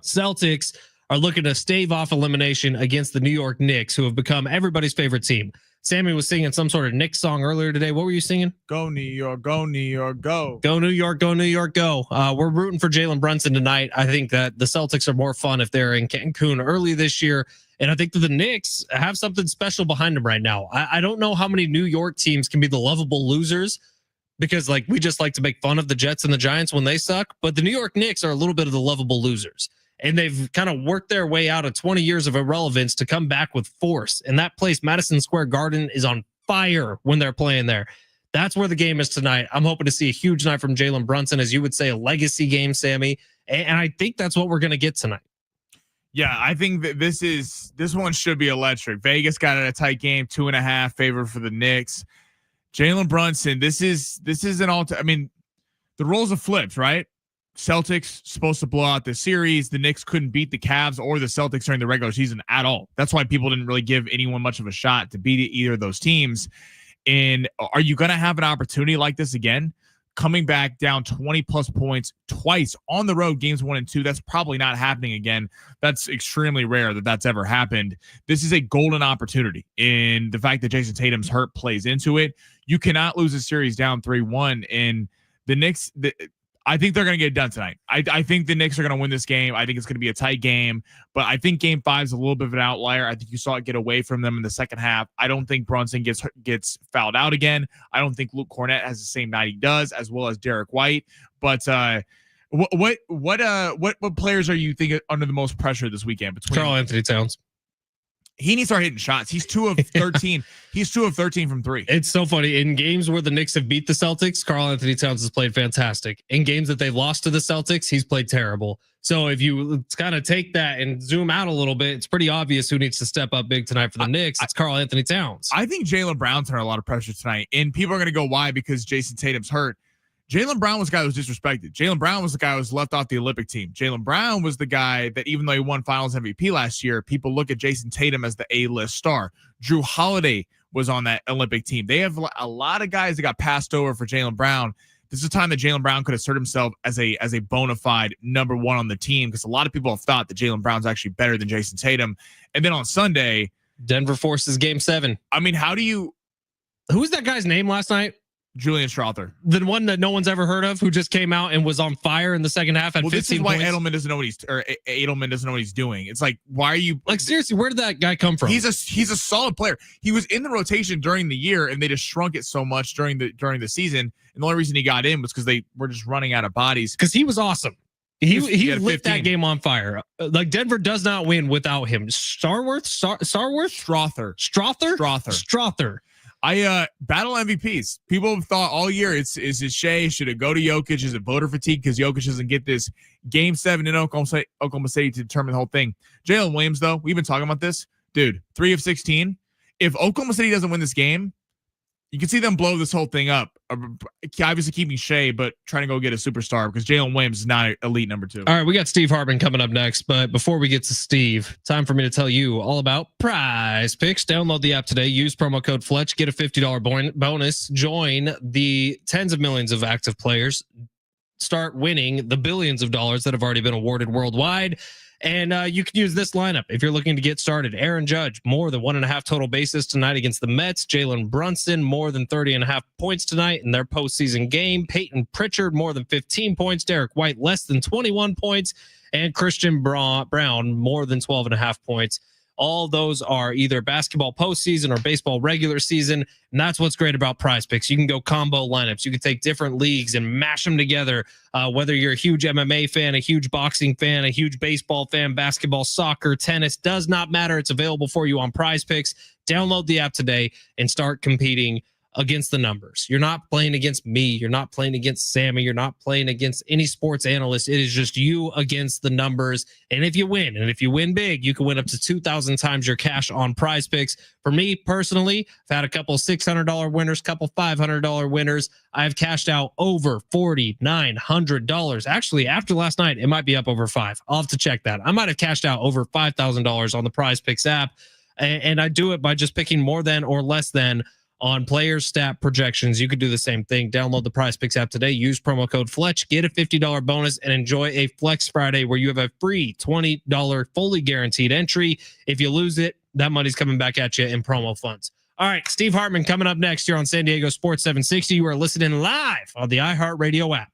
Celtics are looking to stave off elimination against the New York Knicks, who have become everybody's favorite team. Sammy was singing some sort of Knicks song earlier today. What were you singing? Go New York, go New York, go. Go New York, go New York, go. We're rooting for Jalen Brunson tonight. I think that the Celtics are more fun if they're in Cancun early this year. And I think that the Knicks have something special behind them right now. I don't know how many New York teams can be the lovable losers because like we just like to make fun of the Jets and the Giants when they suck. But the New York Knicks are a little bit of the lovable losers. And they've kind of worked their way out of 20 years of irrelevance to come back with force. And that place, Madison Square Garden, is on fire when they're playing there. That's where the game is tonight. I'm hoping to see a huge night from Jalen Brunson, as you would say, a legacy game, Sammy. And I think that's what we're going to get tonight. Yeah, I think that this one should be electric. Vegas got it a tight game, 2.5 favor for the Knicks. Jalen Brunson, this is an I mean, the roles have flipped, right? Celtics supposed to blow out this series. The Knicks couldn't beat the Cavs or the Celtics during the regular season at all. That's why people didn't really give anyone much of a shot to beat either of those teams. And are you going to have an opportunity like this again? Coming back down 20 plus points twice on the road, games 1 and 2. That's probably not happening again. That's extremely rare that that's ever happened. This is a golden opportunity. And the fact that Jason Tatum's hurt plays into it. You cannot lose a series down 3-1. And the Knicks, I think they're going to get it done tonight. I think the Knicks are going to win this game. I think it's going to be a tight game, but I think game 5 is a little bit of an outlier. I think you saw it get away from them in the second half. I don't think Brunson gets fouled out again. I don't think Luke Cornett has the same night he does, as well as Derek White. But what players are you thinking under the most pressure this weekend? Between Karl Anthony Towns. He needs to start hitting shots. He's 2 of 13. He's 2 of 13 from 3. It's so funny. In games where the Knicks have beat the Celtics, Karl Anthony Towns has played fantastic. In games that they've lost to the Celtics, he's played terrible. So if you kind of take that and zoom out a little bit, it's pretty obvious who needs to step up big tonight for the Knicks. It's Karl Anthony Towns. I think Jaylen Brown's under a lot of pressure tonight. And people are going to go, why? Because Jason Tatum's hurt. Jaylen Brown was the guy who was disrespected. Jaylen Brown was the guy who was left off the Olympic team. Jaylen Brown was the guy that, even though he won Finals MVP last year, people look at Jason Tatum as the A-list star. Drew Holiday was on that Olympic team. They have a lot of guys that got passed over for Jaylen Brown. This is a time that Jaylen Brown could assert himself as a bona fide number 1 on the team, because a lot of people have thought that Jaylen Brown's actually better than Jason Tatum. And then on Sunday, Denver forces game 7. I mean, how do you Who was that guy's name last night? Julian Strother. The one that no one's ever heard of, who just came out and was on fire in the second half at 15 this is why points. Edelman doesn't know what he's doing. It's like, why are you like, seriously, where did that guy come from? He's a solid player. He was in the rotation during the year, and they just shrunk it so much during the season. And the only reason he got in was because they were just running out of bodies. Because he was awesome. He lit 15. that game on fire. Like, Denver does not win without him. Strother. Battle MVPs. People have thought all year is it Shea? Should it go to Jokic? Is it voter fatigue because Jokic doesn't get this Game 7 in Oklahoma City to determine the whole thing? Jalen Williams, though, we've been talking about this. Dude, 3 of 16. If Oklahoma City doesn't win this game, you can see them blow this whole thing up. Obviously keeping Shea, but trying to go get a superstar because Jalen Williams is not elite number 2. All right, we got Steve Hartman coming up next. But before we get to Steve, time for me to tell you all about Prize Picks. Download the app today. Use promo code Fletch. Get a $50 bonus. Join the tens of millions of active players. Start winning the billions of dollars that have already been awarded worldwide. And you can use this lineup if you're looking to get started. Aaron Judge, more than 1.5 total bases tonight against the Mets. Jalen Brunson, more than 30.5 points tonight in their postseason game. Peyton Pritchard, more than 15 points. Derek White, less than 21 points. And Christian Brown, more than 12.5 points. All those are either basketball postseason or baseball regular season. And that's what's great about Prize Picks. You can go combo lineups. You can take different leagues and mash them together. Whether you're a huge MMA fan, a huge boxing fan, a huge baseball fan, basketball, soccer, tennis, does not matter. It's available for you on Prize Picks. Download the app today and start competing against the numbers. You're not playing against me. You're not playing against Sammy. You're not playing against any sports analyst. It is just you against the numbers. And if you win big, you can win up to 2,000 times your cash on Prize Picks. For me personally, I've had a couple $600 winners, couple $500 winners. I've cashed out over $4,900. Actually, after last night, it might be up over $5,000. I'll have to check that. I might have cashed out over $5,000 on the Prize Picks app. And I do it by just picking more than or less than on player stat projections. You could do the same thing. Download the Prize Picks app today. Use promo code Fletch. Get a $50 bonus and enjoy a Flex Friday where you have a free $20 fully guaranteed entry. If you lose it, that money's coming back at you in promo funds. All right, Steve Hartman coming up next here on San Diego Sports 760. You are listening live on the iHeartRadio app.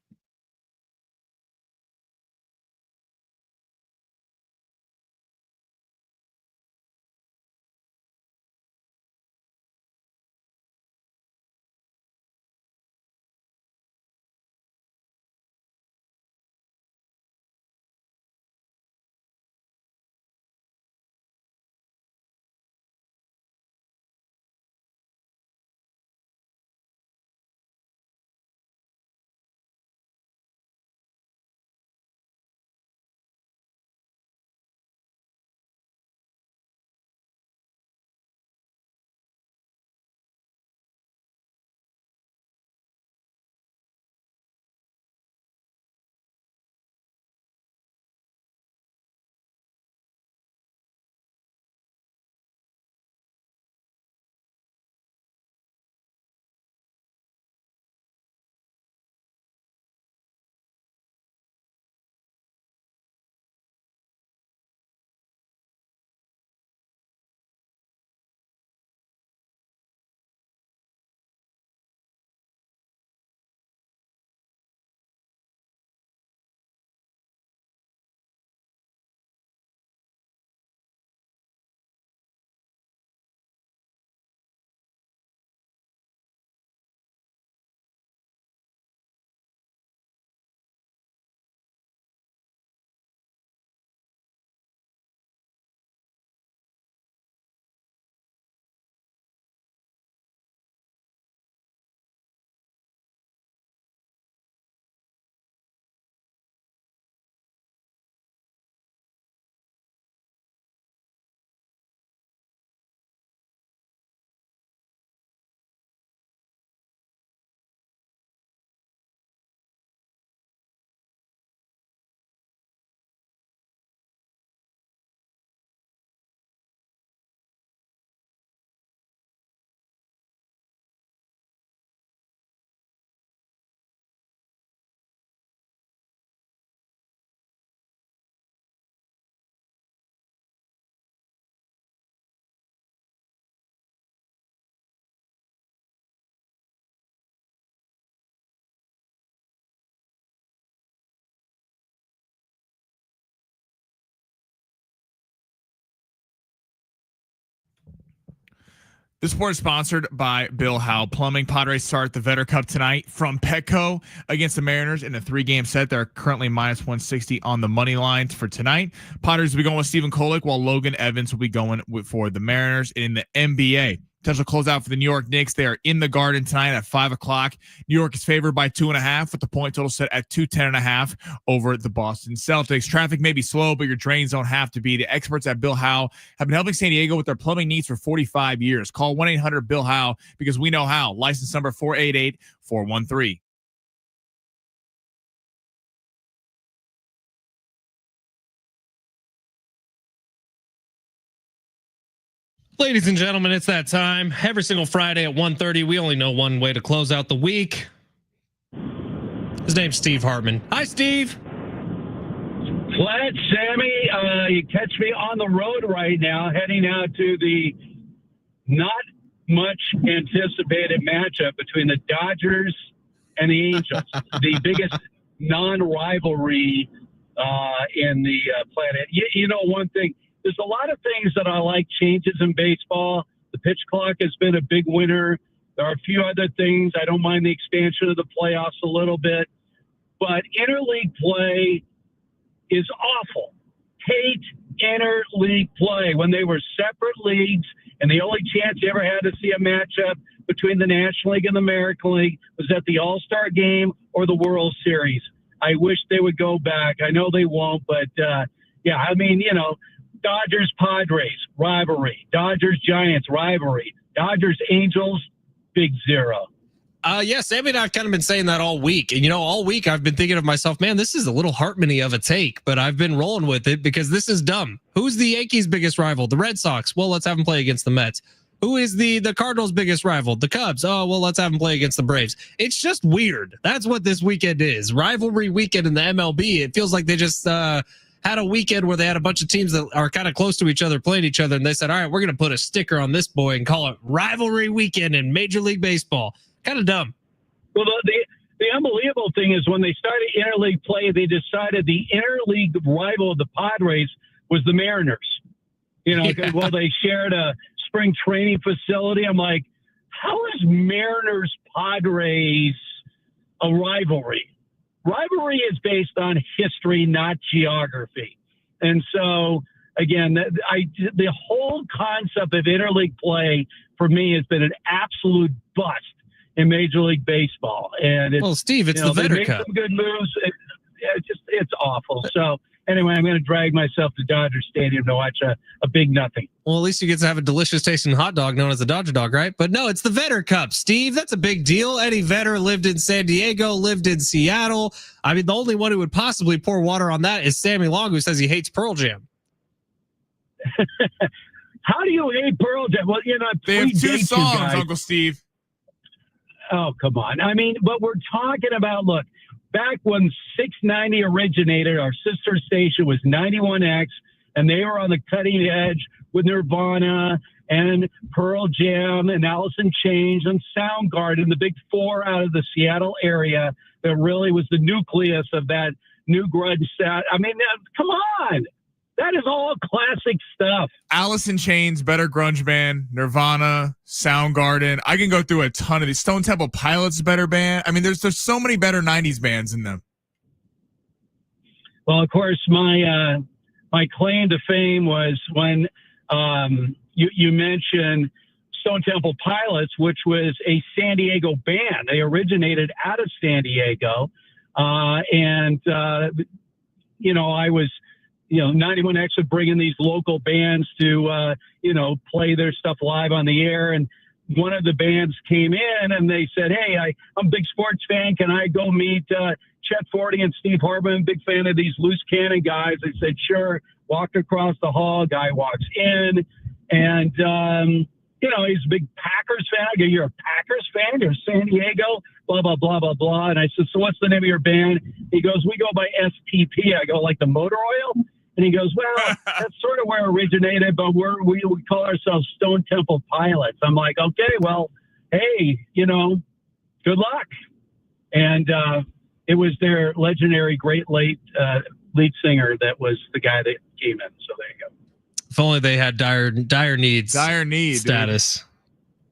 This sport is sponsored by Bill Howe Plumbing. Padres start the Vedder Cup tonight from Petco against the Mariners in a 3-game set. They're currently minus 160 on the money line for tonight. Padres will be going with Stephen Kolek, while Logan Evans will be going for the Mariners. In the NBA, potential closeout for the New York Knicks. They are in the Garden tonight at 5 o'clock. New York is favored by 2.5 with the point total set at 210.5 over the Boston Celtics. Traffic may be slow, but your drains don't have to be. The experts at Bill Howe have been helping San Diego with their plumbing needs for 45 years. Call 1-800-BILL-HOWE because we know how. License number 488-413. Ladies and gentlemen, it's that time. Every single Friday at 1:30, we only know one way to close out the week. His name's Steve Hartman. Hi, Steve. Fletch, Sammy, you catch me on the road right now, heading out to the not much anticipated matchup between the Dodgers and the Angels, the biggest non-rivalry in the planet. You know, one thing, there's a lot of things that I like changes in baseball. The pitch clock has been a big winner. There are a few other things. I don't mind the expansion of the playoffs a little bit. But interleague play is awful. Hate interleague play. When they were separate leagues and the only chance you ever had to see a matchup between the National League and the American League was at the All-Star Game or the World Series. I wish they would go back. I know they won't, but yeah, I mean, you know, Dodgers-Padres, rivalry. Dodgers-Giants, rivalry. Dodgers-Angels, big zero. Yeah, Sammy and I've kind of been saying that all week. And, you know, all week I've been thinking of myself, man, this is a little Hartman-y of a take, but I've been rolling with it because this is dumb. Who's the Yankees' biggest rival? The Red Sox. Well, let's have them play against the Mets. Who is the Cardinals' biggest rival? The Cubs. Oh, well, let's have them play against the Braves. It's just weird. That's what this weekend is. Rivalry weekend in the MLB. It feels like they just had a weekend where they had a bunch of teams that are kind of close to each other playing each other, and they said, all right, we're going to put a sticker on this boy and call it Rivalry Weekend in Major League Baseball. Kind of dumb. Well, the unbelievable thing is when they started interleague play, they decided the interleague rival of the Padres was the Mariners. You know, Yeah. well, they shared a spring training facility. I'm like, how is Mariners Padres a rivalry? Rivalry is based on history, not geography. And so, again, the whole concept of interleague play for me has been an absolute bust in Major League Baseball. And it's, Well, Steve, it's the they Vedder make Cup. some good moves. It's awful. So anyway, I'm going to drag myself to Dodger Stadium to watch a big nothing. Well, at least you get to have a delicious tasting hot dog known as the Dodger dog, right? But no, it's the Vedder Cup, Steve. That's a big deal. Eddie Vedder lived in San Diego, lived in Seattle. I mean, the only one who would possibly pour water on that is Sammy Long, who says he hates Pearl Jam. How do you hate Pearl Jam? Well, you know, They have 2 predate you songs, guys. Uncle Steve. Oh, come on. I mean, but we're talking about, look, back when 690 originated, our sister station was 91X, and they were on the cutting edge with Nirvana and Pearl Jam and Alice in Chains and Soundgarden, the big 4 out of the Seattle area that really was the nucleus of that new grunge set. I mean, come on. That is all classic stuff. Alice in Chains, better grunge band. Nirvana, Soundgarden. I can go through a ton of these. Stone Temple Pilots, better band. I mean, there's so many better 90s bands in them. Well, of course, my claim to fame was when you mentioned Stone Temple Pilots, which was a San Diego band. They originated out of San Diego. You know, I was, 91X would bring in these local bands to, play their stuff live on the air. And one of the bands came in and they said, hey, I'm a big sports fan. Can I go meet Chet Forty and Steve Hartman? Big fan of these loose cannon guys. I said, sure. Walked across the hall. Guy walks in and, he's a big Packers fan. I go, you're a Packers fan? You're San Diego? Blah, blah, blah, blah, blah. And I said, so what's the name of your band? He goes, we go by STP. I go, like the motor oil? And he goes, well, that's sort of where it originated, but we call ourselves Stone Temple Pilots. I'm like, okay, well, hey, good luck. And it was their legendary great lead singer that was the guy that came in. So there you go. If only they had dire needs. Dire need status.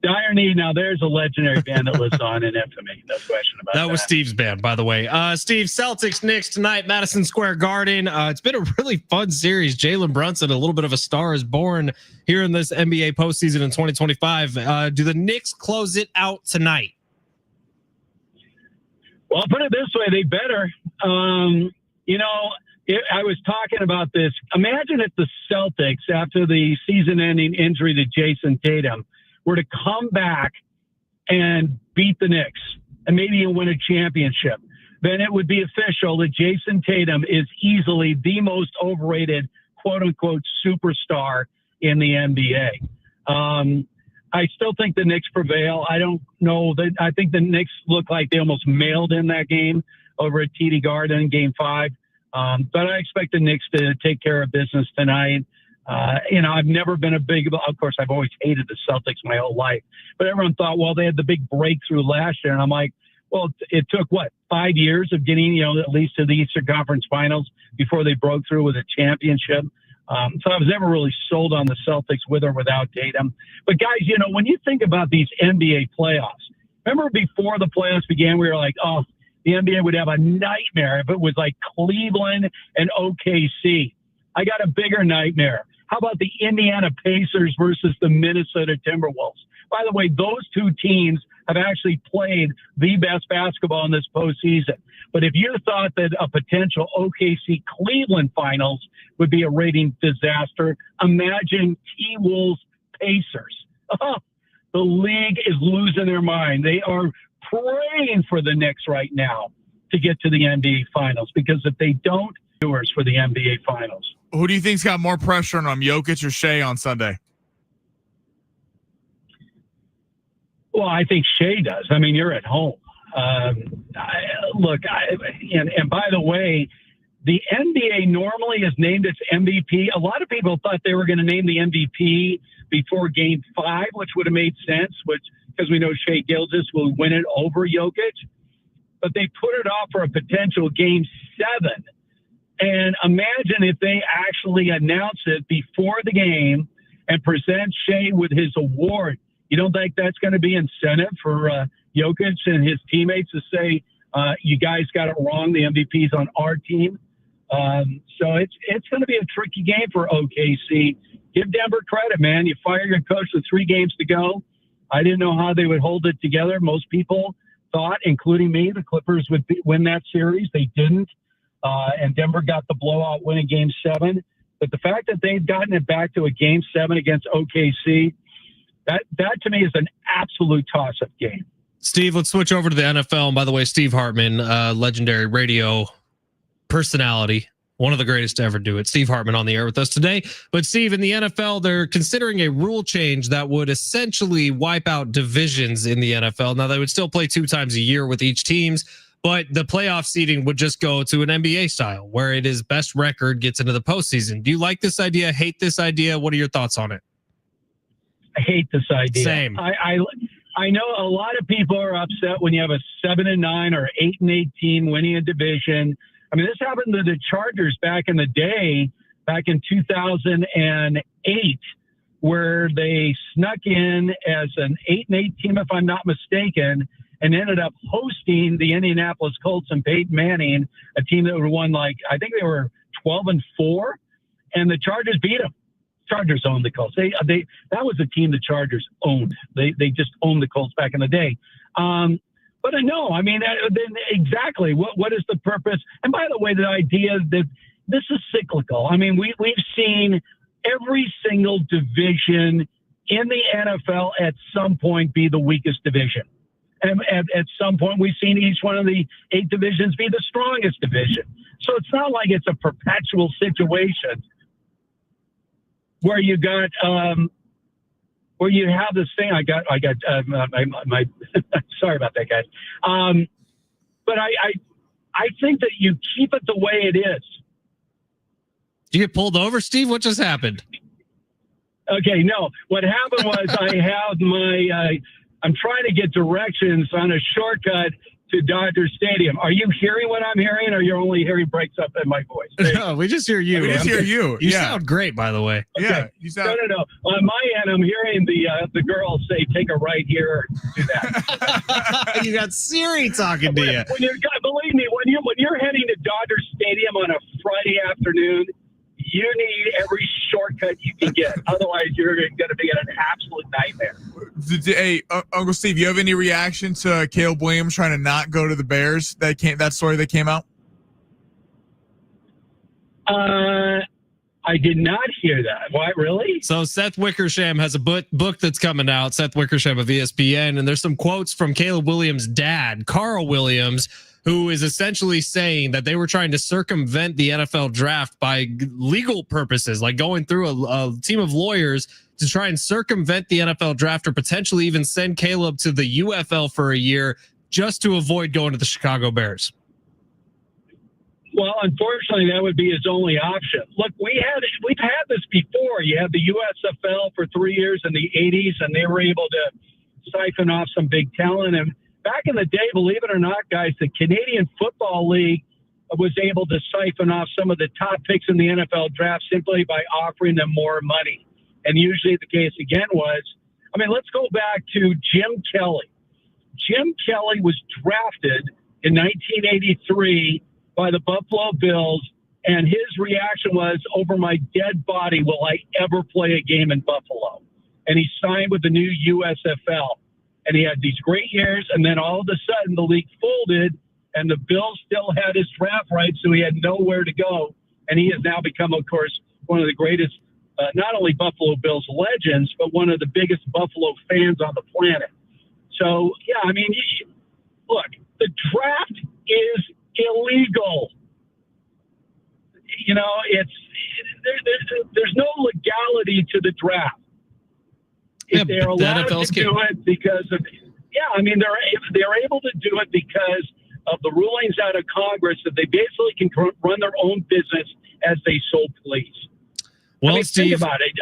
Dire Need. Now, there's a legendary band that lives on in infamy. No question about that. That was Steve's band, by the way. Steve, Celtics, Knicks tonight, Madison Square Garden. It's been a really fun series. Jalen Brunson, a little bit of a star, is born here in this NBA postseason in 2025. Do the Knicks close it out tonight? Well, put it this way, they better. I was talking about this. Imagine if the Celtics, after the season-ending injury to Jason Tatum, were to come back and beat the Knicks and maybe win a championship. Then it would be official that Jason Tatum is easily the most overrated, quote-unquote, superstar in the NBA. I still think the Knicks prevail. I don't know. I think the Knicks look like they almost mailed in that game over at TD Garden, Game 5. But I expect the Knicks to take care of business tonight. I've never been of course, I've always hated the Celtics my whole life. But everyone thought, well, they had the big breakthrough last year. And I'm like, well, it took, 5 years of getting, at least to the Eastern Conference Finals before they broke through with a championship. So I was never really sold on the Celtics with or without Tatum. But guys, when you think about these NBA playoffs, remember before the playoffs began, we were like, oh, the NBA would have a nightmare if it was like Cleveland and OKC. I got a bigger nightmare. How about the Indiana Pacers versus the Minnesota Timberwolves? By the way, those two teams have actually played the best basketball in this postseason. But if you thought that a potential OKC Cleveland finals would be a rating disaster, imagine T-Wolves Pacers. Oh, the league is losing their mind. They are praying for the Knicks right now to get to the NBA finals, because if they don't, doers for the NBA finals. Who do you think's got more pressure on them, Jokic or Shea on Sunday? Well, I think Shea does. I mean, you're at home. And by the way, the NBA normally is named its MVP. A lot of people thought they were going to name the MVP before Game 5, which would have made sense, because we know Shea Gilgeous will win it over Jokic. But they put it off for a potential Game 7. And imagine if they actually announce it before the game and present Shea with his award. You don't think that's going to be incentive for Jokic and his teammates to say, you guys got it wrong, the MVP's on our team? So it's going to be a tricky game for OKC. Give Denver credit, man. You fire your coach with 3 games to go. I didn't know how they would hold it together. Most people thought, including me, the Clippers would win that series. They didn't. And Denver got the blowout win in Game 7. But the fact that they've gotten it back to a Game 7 against OKC, that to me is an absolute toss-up game. Steve, let's switch over to the NFL. And by the way, Steve Hartman, legendary radio personality, one of the greatest to ever do it. Steve Hartman on the air with us today. But Steve, in the NFL, they're considering a rule change that would essentially wipe out divisions in the NFL. Now, they would still play 2 times a year with each teams, but the playoff seeding would just go to an NBA style, where it is best record gets into the postseason. Do you like this idea? Hate this idea? What are your thoughts on it? I hate this idea. Same. I know a lot of people are upset when you have a 7-9 or 8-8 team winning a division. I mean, this happened to the Chargers back in the day, back in 2008, where they snuck in as an 8-8 team, if I'm not mistaken, and ended up hosting the Indianapolis Colts and Peyton Manning, a team that would won, I think they were 12-4, and the Chargers beat them. Chargers owned the Colts. That was a team the Chargers owned. They just owned the Colts back in the day. But no, I mean, then exactly what is the purpose? And by the way, the idea that this is cyclical. I mean, we've seen every single division in the NFL at some point be the weakest division. And at some point, we've seen each one of the 8 divisions be the strongest division. So it's not like it's a perpetual situation where you got where you have this thing. I got my sorry about that, guys. But I think that you keep it the way it is. Did you get pulled over, Steve? What just happened? Okay, no. What happened was I have my I'm trying to get directions on a shortcut to Dodger Stadium. Are you hearing what I'm hearing, or you're only hearing breaks up in my voice? No, we just hear you. We just hear you. You Yeah. sound great, by the way. Okay. Yeah. You sound. No. On my end, I'm hearing the girls say, "Take a right here," or do that. You got Siri talking to you. Believe me, when you're heading to Dodger Stadium on a Friday afternoon, you need every shortcut you can get. Otherwise, you're going to be in an absolute nightmare. Hey, Uncle Steve, you have any reaction to Caleb Williams trying to not go to the Bears? That story that came out. I did not hear that. Why, really? So Seth Wickersham has a book that's coming out, Seth Wickersham of ESPN, and there's some quotes from Caleb Williams' dad, Carl Williams, who is essentially saying that they were trying to circumvent the NFL draft by legal purposes, like going through a team of lawyers to try and circumvent the NFL draft or potentially even send Caleb to the UFL for a year just to avoid going to the Chicago Bears. Well, unfortunately, that would be his only option. Look, we've had this before. You had the USFL for 3 years in the 80s, and they were able to siphon off some big talent. And back in the day, believe it or not, guys, the Canadian Football League was able to siphon off some of the top picks in the NFL draft simply by offering them more money. And usually the case again was, let's go back to Jim Kelly. Jim Kelly was drafted in 1983 by the Buffalo Bills, and his reaction was, over my dead body will I ever play a game in Buffalo. And he signed with the new USFL. And he had these great years, and then all of a sudden the league folded, and the Bills still had his draft rights, so he had nowhere to go. And he has now become, of course, one of the greatest, not only Buffalo Bills legends, but one of the biggest Buffalo fans on the planet. So, yeah, look, the draft is illegal. There's no legality to the draft. If they're allowed to do it because of, they're able to do it because of the rulings out of Congress that they basically can run their own business as they so please. Well, Steve, think about it.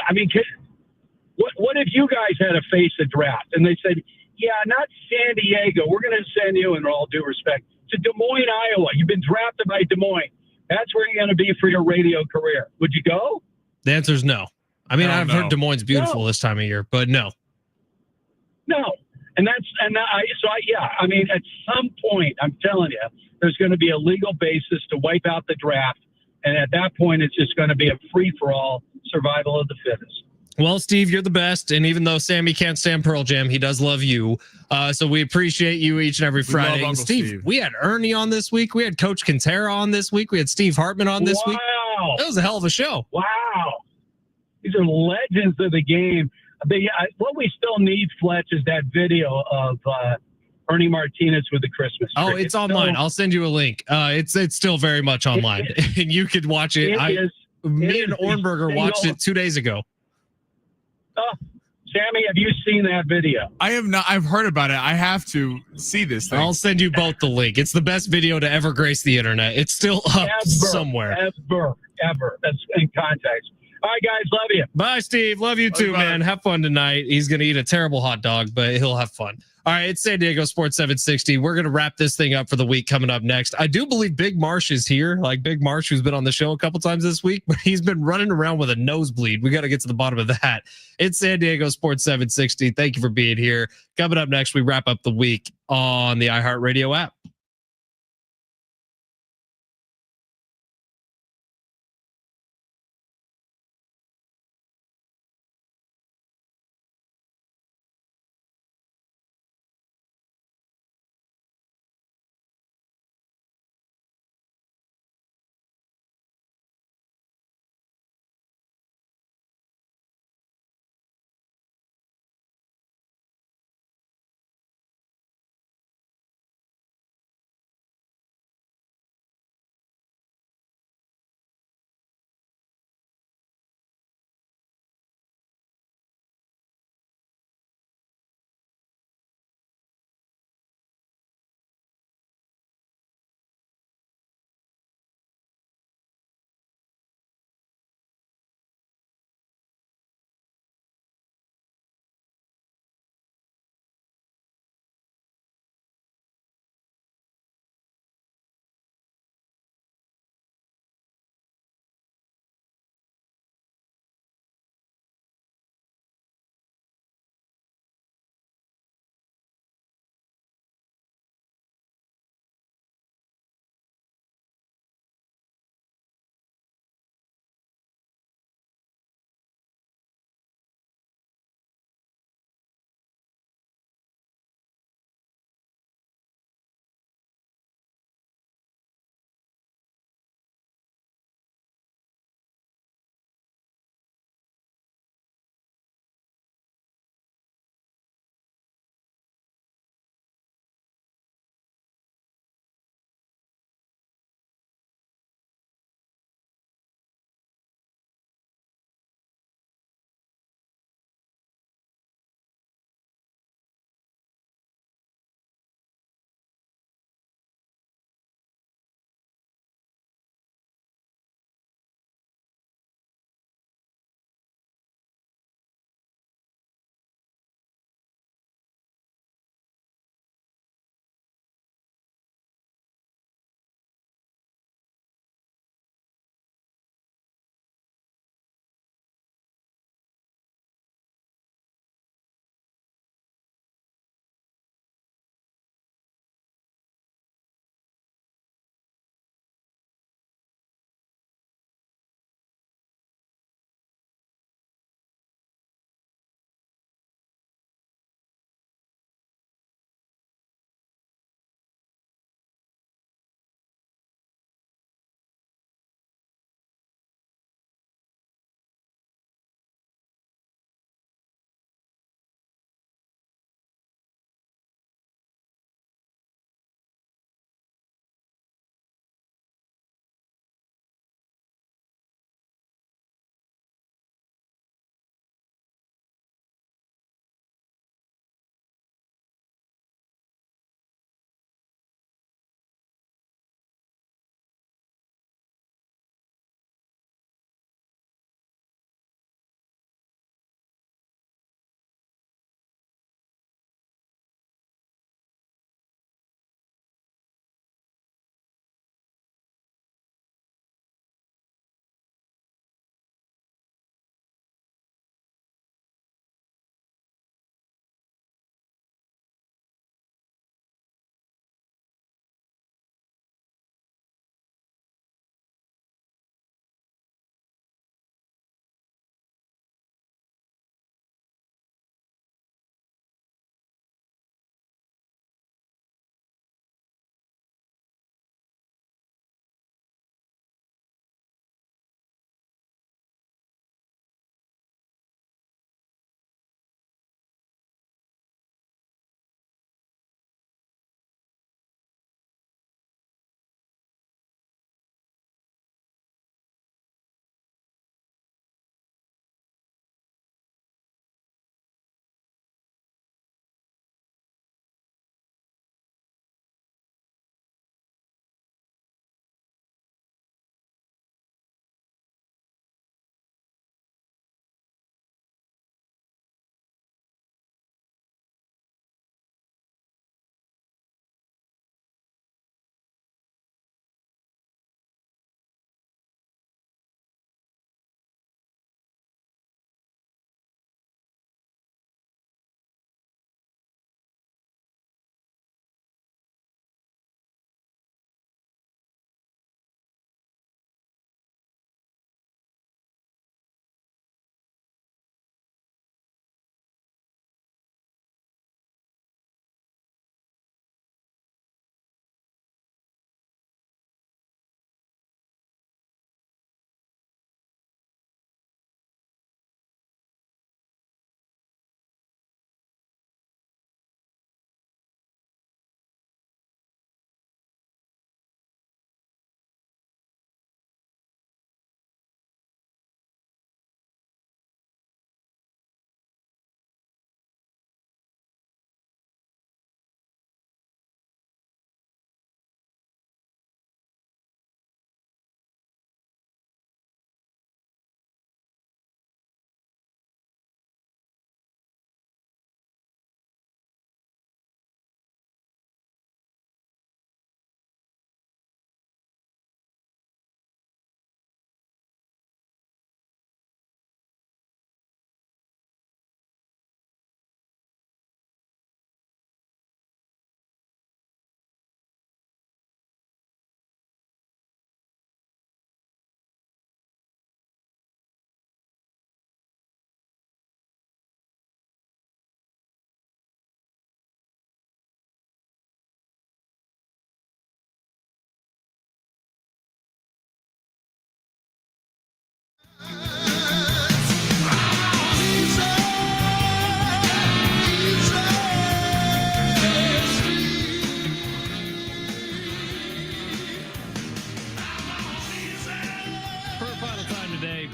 What if you guys had to face a draft and they said, yeah, not San Diego. We're going to send you, in all due respect, to Des Moines, Iowa. You've been drafted by Des Moines. That's where you're going to be for your radio career. Would you go? The answer is no. I've heard Des Moines beautiful this time of year, but no. No. At some point, I'm telling you, there's going to be a legal basis to wipe out the draft. And at that point, it's just going to be a free-for-all survival of the fittest. Well, Steve, you're the best. And even though Sammy can't stand Pearl Jam, he does love you. So we appreciate you each and every Friday. And Steve, we had Ernie on this week. We had Coach Quintera on this week. We had Steve Hartman on this week. That was a hell of a show. Wow. These are legends of the game. What we still need, Fletch, is that video of Ernie Martinez with the Christmas tree. Oh, it's online. I'll send you a link. It's still very much online, and you could watch it. Me and Ornberger watched it 2 days ago. Sammy, have you seen that video? I have not. I've heard about it. I have to see this thing. I'll send you both the link. It's the best video to ever grace the internet. It's still up somewhere. Ever. That's in context. All right, guys. Love you. Bye, Steve. Love you too, man. Have fun tonight. He's going to eat a terrible hot dog, but he'll have fun. All right, it's San Diego Sports 760. We're going to wrap this thing up for the week coming up next. I do believe Big Marsh is here, like Big Marsh, who's been on the show a couple times this week, but he's been running around with a nosebleed. We got to get to the bottom of that. It's San Diego Sports 760. Thank you for being here. Coming up next, we wrap up the week on the iHeartRadio app.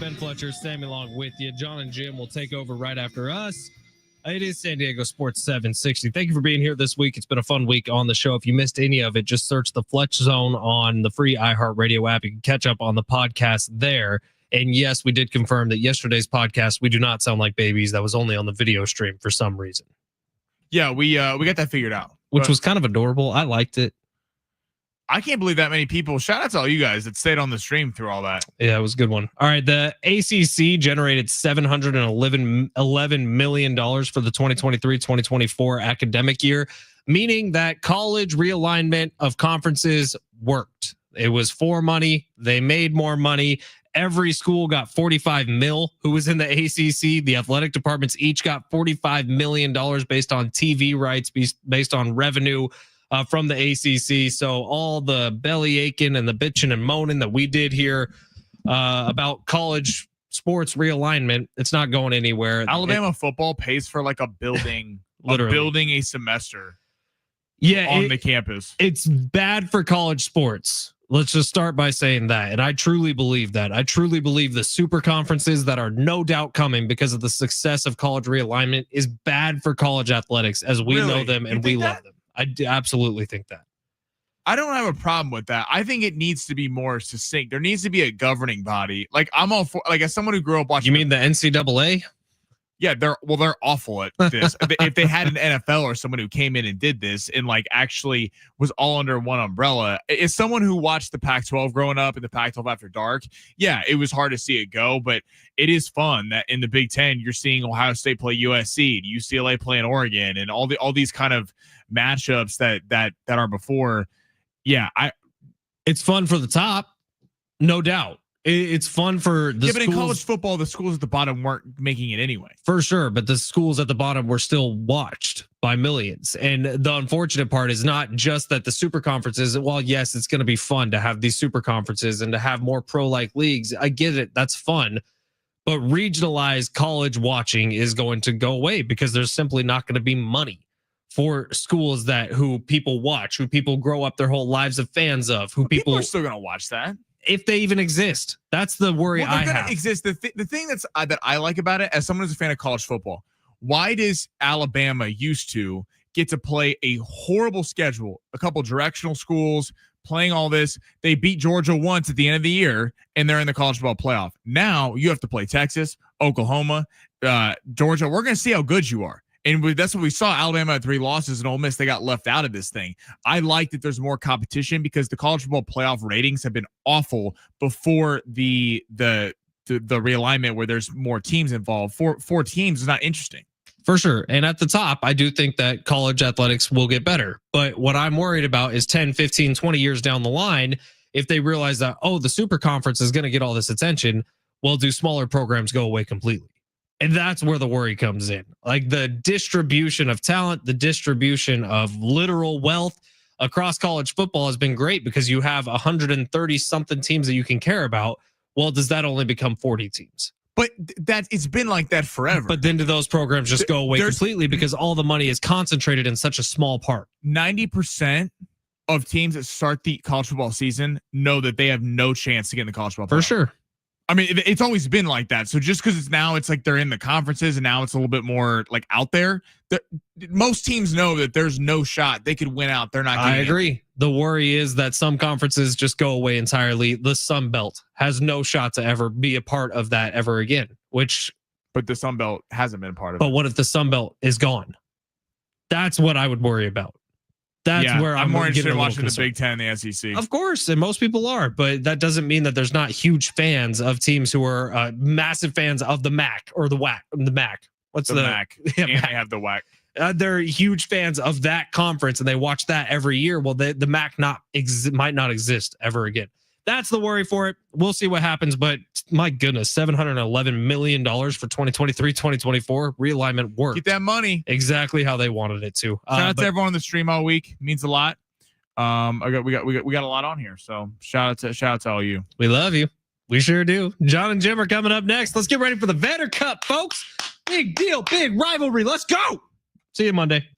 Ben Fletcher, Sammy Long with you. John and Jim will take over right after us. It is San Diego Sports 760. Thank you for being here this week. It's been a fun week on the show. If you missed any of it, just search the Fletch Zone on the free iHeartRadio app. You can catch up on the podcast there. And yes, we did confirm that yesterday's podcast, we do not sound like babies. That was only on the video stream for some reason. Yeah, we got that figured out. Which was kind of adorable. I liked it. I can't believe that many people. Shout out to all you guys that stayed on the stream through all that. Yeah, it was a good one. All right, the ACC generated $711 million for the 2023-2024 academic year, meaning that college realignment of conferences worked. It was for money. They made more money. Every school got $45 million who was in the ACC. The athletic departments each got $45 million based on TV rights, based on revenue from the ACC. So all the belly aching and the bitching and moaning that we did here about college sports realignment, it's not going anywhere. Alabama football pays for like a building, a semester. Yeah, on the campus. It's bad for college sports. Let's just start by saying that. And I truly believe that. I truly believe the super conferences that are no doubt coming because of the success of college realignment is bad for college athletics as we know them and we love them. I absolutely think that. I don't have a problem with that. I think it needs to be more succinct. There needs to be a governing body. Like I'm all for, like as someone who grew up watching. You mean the NCAA? Yeah, they're awful at this. If they had an NFL or someone who came in and did this and like actually was all under one umbrella, as someone who watched the Pac-12 growing up and the Pac-12 after dark, yeah, it was hard to see it go, but it is fun that in the Big Ten you're seeing Ohio State play USC, and UCLA playing Oregon, and all these kind of matchups that are before. Yeah, it's fun for the top, no doubt. It's fun for the schools. But in college football, the schools at the bottom weren't making it anyway. For sure, but the schools at the bottom were still watched by millions. And the unfortunate part is not just that the super conferences, well, yes, it's going to be fun to have these super conferences and to have more pro-like leagues. I get it. That's fun. But regionalized college watching is going to go away because there's simply not going to be money for schools who people watch, who people grow up their whole lives of fans of, who people are still going to watch that. If they even exist. That's the worry I have. Exist. The thing that I like about it, as someone who's a fan of college football, why does Alabama used to get to play a horrible schedule, a couple directional schools, playing all this? They beat Georgia once at the end of the year, and they're in the college football playoff. Now you have to play Texas, Oklahoma, Georgia. We're going to see how good you are. And that's what we saw. Alabama had 3 losses, and Ole Miss, they got left out of this thing. I like that there's more competition because the college football playoff ratings have been awful before the realignment where there's more teams involved. Four teams is not interesting. For sure. And at the top, I do think that college athletics will get better. But what I'm worried about is 10, 15, 20 years down the line, if they realize that, the super conference is going to get all this attention, well, do smaller programs go away completely? And that's where the worry comes in. Like the distribution of talent, the distribution of literal wealth across college football has been great because you have 130 something teams that you can care about. Well, does that only become 40 teams? But it's been like that forever. But then do those programs just go away completely because all the money is concentrated in such a small part? 90% of teams that start the college football season know that they have no chance to get in the college football playoff. For sure. I mean, it's always been like that. So just because it's like they're in the conferences and now it's a little bit more like out there, most teams know that there's no shot they could win out. They're not. I agree. The worry is that some conferences just go away entirely. The Sun Belt has no shot to ever be a part of that ever again. But the Sun Belt hasn't been a part of it. But what if the Sun Belt is gone? That's what I would worry about. That's where I'm more interested in watching the Big Ten and the SEC. Of course, and most people are, but that doesn't mean that there's not huge fans of teams who are massive fans of the MAC or the WAC. The MAC. What's the MAC? Yeah, and they have the WAC. They're huge fans of that conference, and they watch that every year. Well, the MAC might not exist ever again. That's the worry for it. We'll see what happens, but my goodness, $711 million for 2023-2024 realignment worked. Get that money exactly how they wanted it to. Shout out to everyone on the stream all week. It means a lot. We got a lot on here, so shout out to all you. We love you. We sure do. John and Jim are coming up next. Let's get ready for the Vedder Cup, folks. Big deal, big rivalry. Let's go. See you Monday.